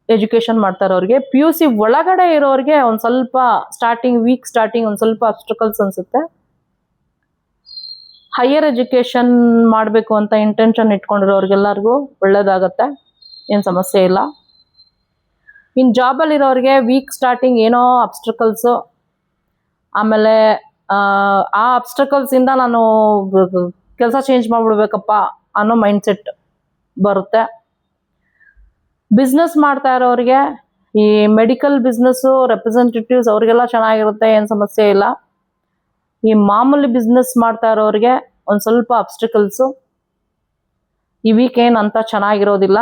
ಎಜುಕೇಷನ್ ಮಾಡ್ತಾರವ್ರಿಗೆ. PUC ಒಳಗಡೆ ಇರೋರಿಗೆ ಒಂದು ಸ್ವಲ್ಪ ವೀಕ್ ಸ್ಟಾರ್ಟಿಂಗ್ ಒಂದು ಸ್ವಲ್ಪ ಅಬ್ಸ್ಟ್ರಕಲ್ಸ್ ಅನಿಸುತ್ತೆ. ಹೈಯರ್ ಎಜುಕೇಷನ್ ಮಾಡಬೇಕು ಅಂತ ಇಂಟೆನ್ಷನ್ ಇಟ್ಕೊಂಡಿರೋರಿಗೆಲ್ಲರಿಗೂ ಒಳ್ಳೇದಾಗತ್ತೆ, ಏನು ಸಮಸ್ಯೆ ಇಲ್ಲ. ಇನ್ನು ಜಾಬಲ್ಲಿರೋರಿಗೆ ವೀಕ್ ಸ್ಟಾರ್ಟಿಂಗ್ ಏನೋ ಅಬ್ಸ್ಟ್ರಕಲ್ಸು, ಆಮೇಲೆ ಆ ಅಬ್ಸ್ಟ್ರಕಲ್ಸಿಂದ ನಾನು ಕೆಲಸ ಚೇಂಜ್ ಮಾಡಿಬಿಡ್ಬೇಕಪ್ಪ ಅನ್ನೋ ಮೈಂಡ್ಸೆಟ್ ಬರುತ್ತೆ. ಬಿಸ್ನೆಸ್ ಮಾಡ್ತಾ ಇರೋರಿಗೆ, ಈ ಮೆಡಿಕಲ್ ಬಿಸ್ನೆಸ್ಸು ರೆಪ್ರೆಸೆಂಟೇಟಿವ್ಸ್ ಅವ್ರಿಗೆಲ್ಲ ಚೆನ್ನಾಗಿರುತ್ತೆ, ಏನು ಸಮಸ್ಯೆ ಇಲ್ಲ. ಈ ಮಾಮೂಲಿ ಬಿಸ್ನೆಸ್ ಮಾಡ್ತಾ ಇರೋರಿಗೆ ಒಂದು ಸ್ವಲ್ಪ ಅಬ್ಸ್ಟಿಕಲ್ಸು, ಈ ವೀಕ್ ಏನು ಅಂತ ಚೆನ್ನಾಗಿರೋದಿಲ್ಲ.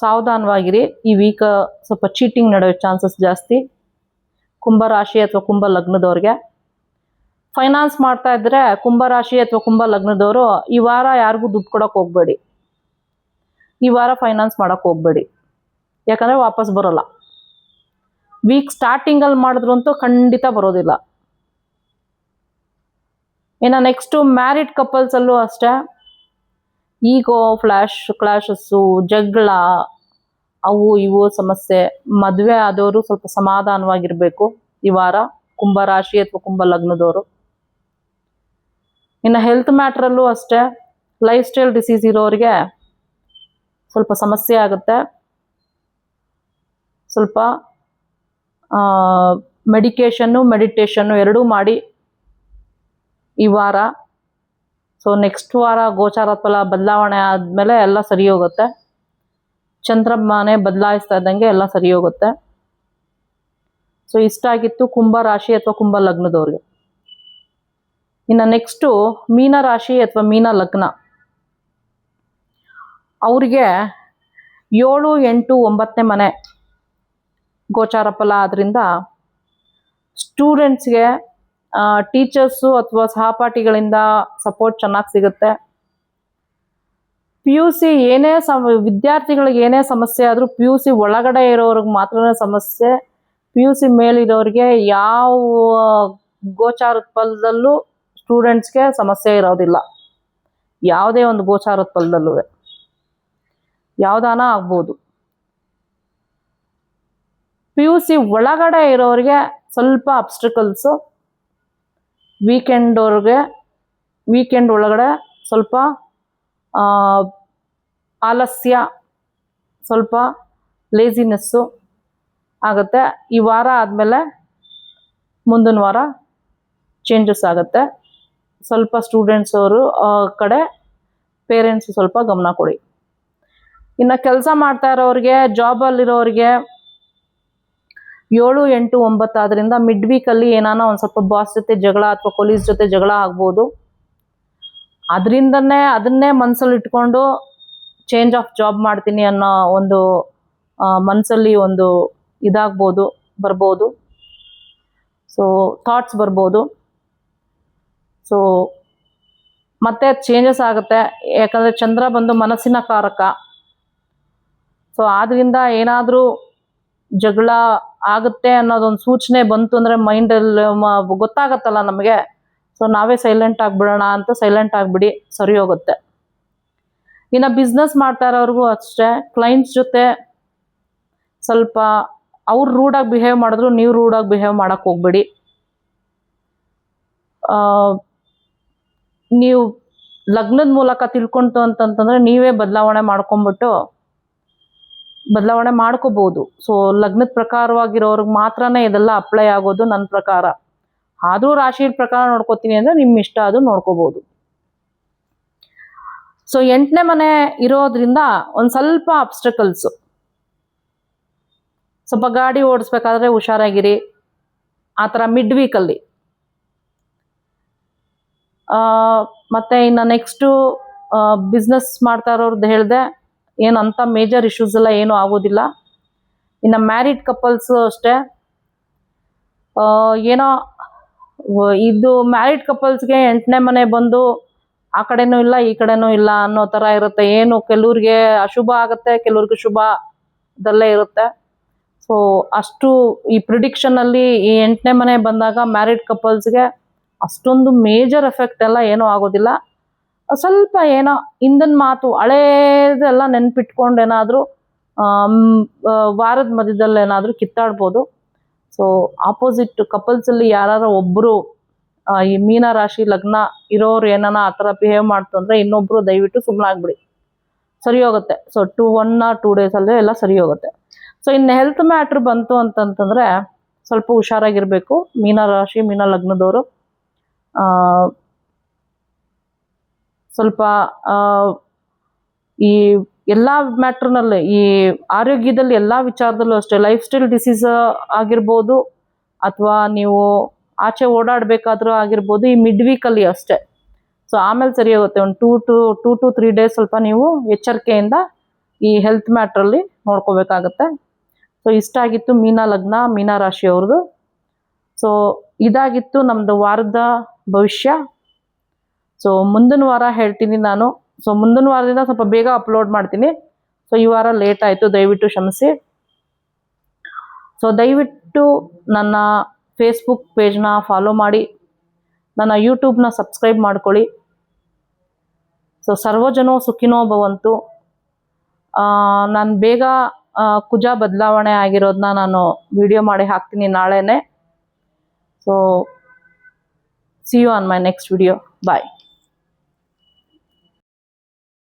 ಸಾವಧಾನವಾಗಿರಿ. ಈ ವೀಕ್ ಸ್ವಲ್ಪ ಚೀಟಿಂಗ್ ನಡೆಯೋ ಚಾನ್ಸಸ್ ಜಾಸ್ತಿ ಕುಂಭ ರಾಶಿ ಅಥವಾ ಕುಂಭ ಲಗ್ನದವ್ರಿಗೆ. ಫೈನಾನ್ಸ್ ಮಾಡ್ತಾ ಇದ್ರೆ ಕುಂಭ ರಾಶಿ ಅಥವಾ ಕುಂಭ ಲಗ್ನದವರು ಈ ವಾರ ಯಾರಿಗೂ ದುಡ್ಡು ಕೊಡೋಕೆ ಹೋಗಬೇಡಿ. ಈ ವಾರ ಫೈನಾನ್ಸ್ ಮಾಡೋಕ್ಕೆ ಹೋಗಬೇಡಿ, ಯಾಕಂದರೆ ವಾಪಸ್ ಬರೋಲ್ಲ. ವೀಕ್ ಸ್ಟಾರ್ಟಿಂಗಲ್ಲಿ ಮಾಡಿದ್ರಂತೂ ಖಂಡಿತ ಬರೋದಿಲ್ಲ. ಇನ್ನು ನೆಕ್ಸ್ಟು ಮ್ಯಾರಿಡ್ ಕಪಲ್ಸಲ್ಲೂ ಅಷ್ಟೇ, ಈಗೋ ಕ್ಲಾಶಸ್ಸು, ಜಗಳ, ಅವು ಇವು ಸಮಸ್ಯೆ. ಮದುವೆ ಆದವರು ಸ್ವಲ್ಪ ಸಮಾಧಾನವಾಗಿರಬೇಕು ಈ ವಾರ, ಕುಂಭ ರಾಶಿ ಅಥವಾ ಕುಂಭ ಲಗ್ನದವರು. ಇನ್ನು ಹೆಲ್ತ್ ಮ್ಯಾಟ್ರಲ್ಲೂ ಅಷ್ಟೇ, ಲೈಫ್ ಸ್ಟೈಲ್ ಡಿಸೀಸ್ ಇರೋರಿಗೆ ಸ್ವಲ್ಪ ಸಮಸ್ಯೆ ಆಗುತ್ತೆ. ಸ್ವಲ್ಪ ಮೆಡಿಟೇಷನ್ನು ಎರಡೂ ಮಾಡಿ ಈ ವಾರ. ಸೊ ನೆಕ್ಸ್ಟ್ ವಾರ ಗೋಚಾರ ಫಲ ಬದಲಾವಣೆ ಆದಮೇಲೆ ಎಲ್ಲ ಸರಿ ಹೋಗುತ್ತೆ. ಚಂದ್ರಮಾನೆ ಬದಲಾಯಿಸ್ತಾ ಇದ್ದಂಗೆ ಎಲ್ಲ ಸರಿ ಹೋಗುತ್ತೆ. ಸೊ ಇಷ್ಟ ಆಗಿತ್ತು ಕುಂಭ ರಾಶಿ ಅಥವಾ ಕುಂಭ ಲಗ್ನದವ್ರಿಗೆ. ಇನ್ನು ನೆಕ್ಸ್ಟು ಮೀನ ರಾಶಿ ಅಥವಾ ಮೀನ ಲಗ್ನ. ಅವ್ರಿಗೆ 7, 8, 9ನೇ ಮನೆ ಗೋಚಾರ ಫಲ ಆದ್ರಿಂದ ಸ್ಟೂಡೆಂಟ್ಸ್ಗೆ ಟೀಚರ್ಸು ಅಥವಾ ಸಹಪಾಠಿಗಳಿಂದ ಸಪೋರ್ಟ್ ಚೆನ್ನಾಗಿ ಸಿಗುತ್ತೆ. PUC ಏನೇ ವಿದ್ಯಾರ್ಥಿಗಳಿಗೆ ಏನೇ ಸಮಸ್ಯೆ ಆದರೂ PUC ಒಳಗಡೆ ಇರೋರಿಗೆ ಮಾತ್ರ ಸಮಸ್ಯೆ. PUC ಮೇಲಿರೋರಿಗೆ ಯಾವ ಗೋಚಾರದ ಫಲದಲ್ಲೂ ಸ್ಟೂಡೆಂಟ್ಸ್ಗೆ ಸಮಸ್ಯೆ ಇರೋದಿಲ್ಲ. ಯಾವುದೇ ಒಂದು ಗೋಚಾರದ ಫಲದಲ್ಲೂ ಯಾವುದಾನ ಆಗ್ಬೋದು. PUC ಒಳಗಡೆ ಇರೋರಿಗೆ ಸ್ವಲ್ಪ ಅಬ್ಸ್ಟ್ರಿಕಲ್ಸು, ವೀಕೆಂಡ್ ಒಳಗಡೆ ಸ್ವಲ್ಪ ಆಲಸ್ಯ, ಸ್ವಲ್ಪ ಲೇಜಿನೆಸ್ಸು ಆಗುತ್ತೆ. ಈ ವಾರ ಆದಮೇಲೆ ಮುಂದಿನ ವಾರ ಚೇಂಜಸ್ ಆಗುತ್ತೆ. ಸ್ವಲ್ಪ ಸ್ಟೂಡೆಂಟ್ಸ್ ಅವರು ಕಡೆ ಪೇರೆಂಟ್ಸ್ ಸ್ವಲ್ಪ ಗಮನ ಕೊಡಿ. ಇನ್ನು ಕೆಲಸ ಮಾಡ್ತಾ ಇರೋರಿಗೆ, ಜಾಬಲ್ಲಿರೋರಿಗೆ 7, 8, 9 ಆದ್ರಿಂದ ಮಿಡ್ ವೀಕಲ್ಲಿ ಏನಾನ ಒಂದು ಸ್ವಲ್ಪ ಬಾಸ್ ಜೊತೆ ಜಗಳ ಅಥವಾ ಕೊಲೀಸ್ ಜೊತೆ ಜಗಳ ಆಗ್ಬೋದು. ಅದನ್ನೇ ಮನಸ್ಸಲ್ಲಿ ಇಟ್ಕೊಂಡು ಚೇಂಜ್ ಆಫ್ ಜಾಬ್ ಮಾಡ್ತೀನಿ ಅನ್ನೋ ಒಂದು ಮನಸ್ಸಲ್ಲಿ ಒಂದು ಬರ್ಬೋದು. ಸೊ ಥಾಟ್ಸ್ ಬರ್ಬೋದು. ಸೊ ಮತ್ತೆ ಚೇಂಜಸ್ ಆಗುತ್ತೆ. ಯಾಕಂದರೆ ಚಂದ್ರ ಬಂದು ಮನಸ್ಸಿನ ಕಾರಕ. ಸೊ ಆದ್ದರಿಂದ ಏನಾದರೂ ಜಗಳ ಆಗುತ್ತೆ ಅನ್ನೋದೊಂದು ಸೂಚನೆ ಬಂತು ಅಂದರೆ ಮೈಂಡಲ್ಲಿ ಗೊತ್ತಾಗತ್ತಲ್ಲ ನಮಗೆ. ಸೊ ನಾವೇ ಸೈಲೆಂಟ್ ಆಗಿಬಿಡೋಣ ಅಂತ ಸೈಲೆಂಟ್ ಆಗಿಬಿಡಿ, ಸರಿ ಹೋಗುತ್ತೆ. ಇನ್ನು ಬಿಸ್ನೆಸ್ ಮಾಡ್ತಾ ಇರೋರಿಗೂ ಅಷ್ಟೇ, ಕ್ಲೈಂಟ್ಸ್ ಜೊತೆ ಸ್ವಲ್ಪ ಅವ್ರು ರೂಡಾಗಿ ಬಿಹೇವ್ ಮಾಡಿದ್ರು ನೀವು ರೂಡಾಗಿ ಬಿಹೇವ್ ಮಾಡೋಕ್ಕೆ ಹೋಗ್ಬೇಡಿ. ನೀವು ಲಗ್ನದ ಮೂಲಕ ತಿಳ್ಕೊಂತು ಅಂತಂತಂದರೆ ನೀವೇ ಬದಲಾವಣೆ ಮಾಡ್ಕೋಬೋದು. ಸೊ ಲಗ್ನದ ಪ್ರಕಾರವಾಗಿರೋರ್ಗೆ ಮಾತ್ರನೇ ಇದೆಲ್ಲ ಅಪ್ಲೈ ಆಗೋದು ನನ್ನ ಪ್ರಕಾರ. ಆದರೂ ರಾಶಿ ಪ್ರಕಾರ ನೋಡ್ಕೋತೀನಿ ಅಂದರೆ ನಿಮ್ಮ ಇಷ್ಟ, ಅದು ನೋಡ್ಕೋಬೋದು. ಸೊ 8ನೇ ಮನೆ ಇರೋದ್ರಿಂದ ಒಂದು ಸ್ವಲ್ಪ ಅಬ್ಸ್ಟಕಲ್ಸು, ಸ್ವಲ್ಪ ಗಾಡಿ ಓಡಿಸ್ಬೇಕಾದ್ರೆ ಹುಷಾರಾಗಿರಿ. ಆ ಥರ ಮಿಡ್ ವೀಕಲ್ಲಿ. ಮತ್ತು ಇನ್ನು ನೆಕ್ಸ್ಟು ಬಿಸ್ನೆಸ್ ಮಾಡ್ತಾ ಇರೋರ್ದು ಹೇಳಿದೆ, ಏನಂತ ಮೇಜರ್ ಇಶ್ಯೂಸ್ ಎಲ್ಲ ಏನೂ ಆಗೋದಿಲ್ಲ. ಇನ್ನು ಮ್ಯಾರಿಡ್ ಕಪಲ್ಸು ಅಷ್ಟೇ, ಏನೋ ಇದು ಮ್ಯಾರಿಡ್ ಕಪಲ್ಸ್ಗೆ 8ನೇ ಮನೆ ಬಂದು ಆ ಕಡೆನೂ ಇಲ್ಲ ಈ ಕಡೆನೂ ಇಲ್ಲ ಅನ್ನೋ ಥರ ಇರುತ್ತೆ. ಏನು ಕೆಲವ್ರಿಗೆ ಅಶುಭ ಆಗುತ್ತೆ, ಕೆಲವ್ರಿಗೆ ಶುಭದಲ್ಲೇ ಇರುತ್ತೆ. ಸೊ ಅಷ್ಟು ಈ ಪ್ರಿಡಿಕ್ಷನಲ್ಲಿ ಈ 8ನೇ ಮನೆ ಬಂದಾಗ ಮ್ಯಾರಿಡ್ ಕಪಲ್ಸ್ಗೆ ಅಷ್ಟೊಂದು ಮೇಜರ್ ಎಫೆಕ್ಟ್ ಎಲ್ಲ ಏನೂ ಆಗೋದಿಲ್ಲ. ಸ್ವಲ್ಪ ಏನೋ ಹಿಂದಿನ ಮಾತು ಹಳೇದೆಲ್ಲ ನೆನ್ಪಿಟ್ಕೊಂಡು ಏನಾದರೂ ವಾರದ ಮಧ್ಯದಲ್ಲಿ ಏನಾದರೂ ಕಿತ್ತಾಡ್ಬೋದು. ಸೊ ಆಪೋಸಿಟ್ ಕಪಲ್ಸಲ್ಲಿ ಯಾರು ಒಬ್ಬರು ಈ ಮೀನ ರಾಶಿ ಲಗ್ನ ಇರೋರು ಏನಾನ ಆ ಥರ ಬಿಹೇವ್ ಮಾಡ್ತು ಅಂದರೆ ಇನ್ನೊಬ್ಬರು ದಯವಿಟ್ಟು ಸುಮ್ಮನಾಗ್ಬಿಡಿ, ಸರಿ ಹೋಗುತ್ತೆ. ಸೊ 1 or 2 ಡೇಸಲ್ಲೇ ಎಲ್ಲ ಸರಿ ಹೋಗುತ್ತೆ. ಸೊ ಇನ್ನು ಹೆಲ್ತ್ ಮ್ಯಾಟ್ರ್ ಬಂತು ಅಂತಂತಂದರೆ ಸ್ವಲ್ಪ ಹುಷಾರಾಗಿರಬೇಕು ಮೀನ ರಾಶಿ ಮೀನ ಲಗ್ನದವರು. ಸ್ವಲ್ಪ ಈ ಎಲ್ಲ ಮ್ಯಾಟ್ರ್ನಲ್ಲಿ, ಈ ಆರೋಗ್ಯದಲ್ಲಿ ಎಲ್ಲ ವಿಚಾರದಲ್ಲೂ ಅಷ್ಟೇ, ಲೈಫ್ ಸ್ಟೈಲ್ ಡಿಸೀಸ್ ಆಗಿರ್ಬೋದು ಅಥವಾ ನೀವು ಆಚೆ ಓಡಾಡಬೇಕಾದ್ರೂ ಆಗಿರ್ಬೋದು, ಈ ಮಿಡ್ ವೀಕಲ್ಲಿ ಅಷ್ಟೇ. ಸೊ ಆಮೇಲೆ ಸರಿ ಹೋಗುತ್ತೆ. ಒಂದು 2 to 3 ಡೇಸ್ ಸ್ವಲ್ಪ ನೀವು ಎಚ್ಚರಿಕೆಯಿಂದ ಈ ಹೆಲ್ತ್ ಮ್ಯಾಟ್ರಲ್ಲಿ ನೋಡ್ಕೋಬೇಕಾಗತ್ತೆ. ಸೊ ಇಷ್ಟ ಆಗಿತ್ತು ಮೀನ ಲಗ್ನ ಮೀನ ರಾಶಿಯವ್ರದ್ದು. ಸೊ ಇದಾಗಿತ್ತು ನಮ್ಮದು ವಾರದ ಭವಿಷ್ಯ. ಸೊ ಮುಂದಿನ ವಾರ ಹೇಳ್ತೀನಿ ನಾನು. ಸೊ ಮುಂದಿನ ವಾರದಿಂದ ಸ್ವಲ್ಪ ಬೇಗ ಅಪ್ಲೋಡ್ ಮಾಡ್ತೀನಿ. ಸೊ ಈ ವಾರ ಲೇಟ್ ಆಯಿತು, ದಯವಿಟ್ಟು ಕ್ಷಮಿಸಿ. ಸೊ ದಯವಿಟ್ಟು ನನ್ನ ಫೇಸ್ಬುಕ್ ಪೇಜ್ನ ಫಾಲೋ ಮಾಡಿ, ನನ್ನ ಯೂಟ್ಯೂಬ್ನ ಸಬ್ಸ್ಕ್ರೈಬ್ ಮಾಡ್ಕೊಳ್ಳಿ. ಸೊ ಸರ್ವಜನೋ ಸುಖಿನೋ ಭವಂತು. ನಾನು ಬೇಗ ಕುಜ ಬದಲಾವಣೆ ಆಗಿರೋದನ್ನ ನಾನು ವಿಡಿಯೋ ಮಾಡಿ ಹಾಕ್ತೀನಿ ನಾಳೆನೇ. So see you on my next video. Bye.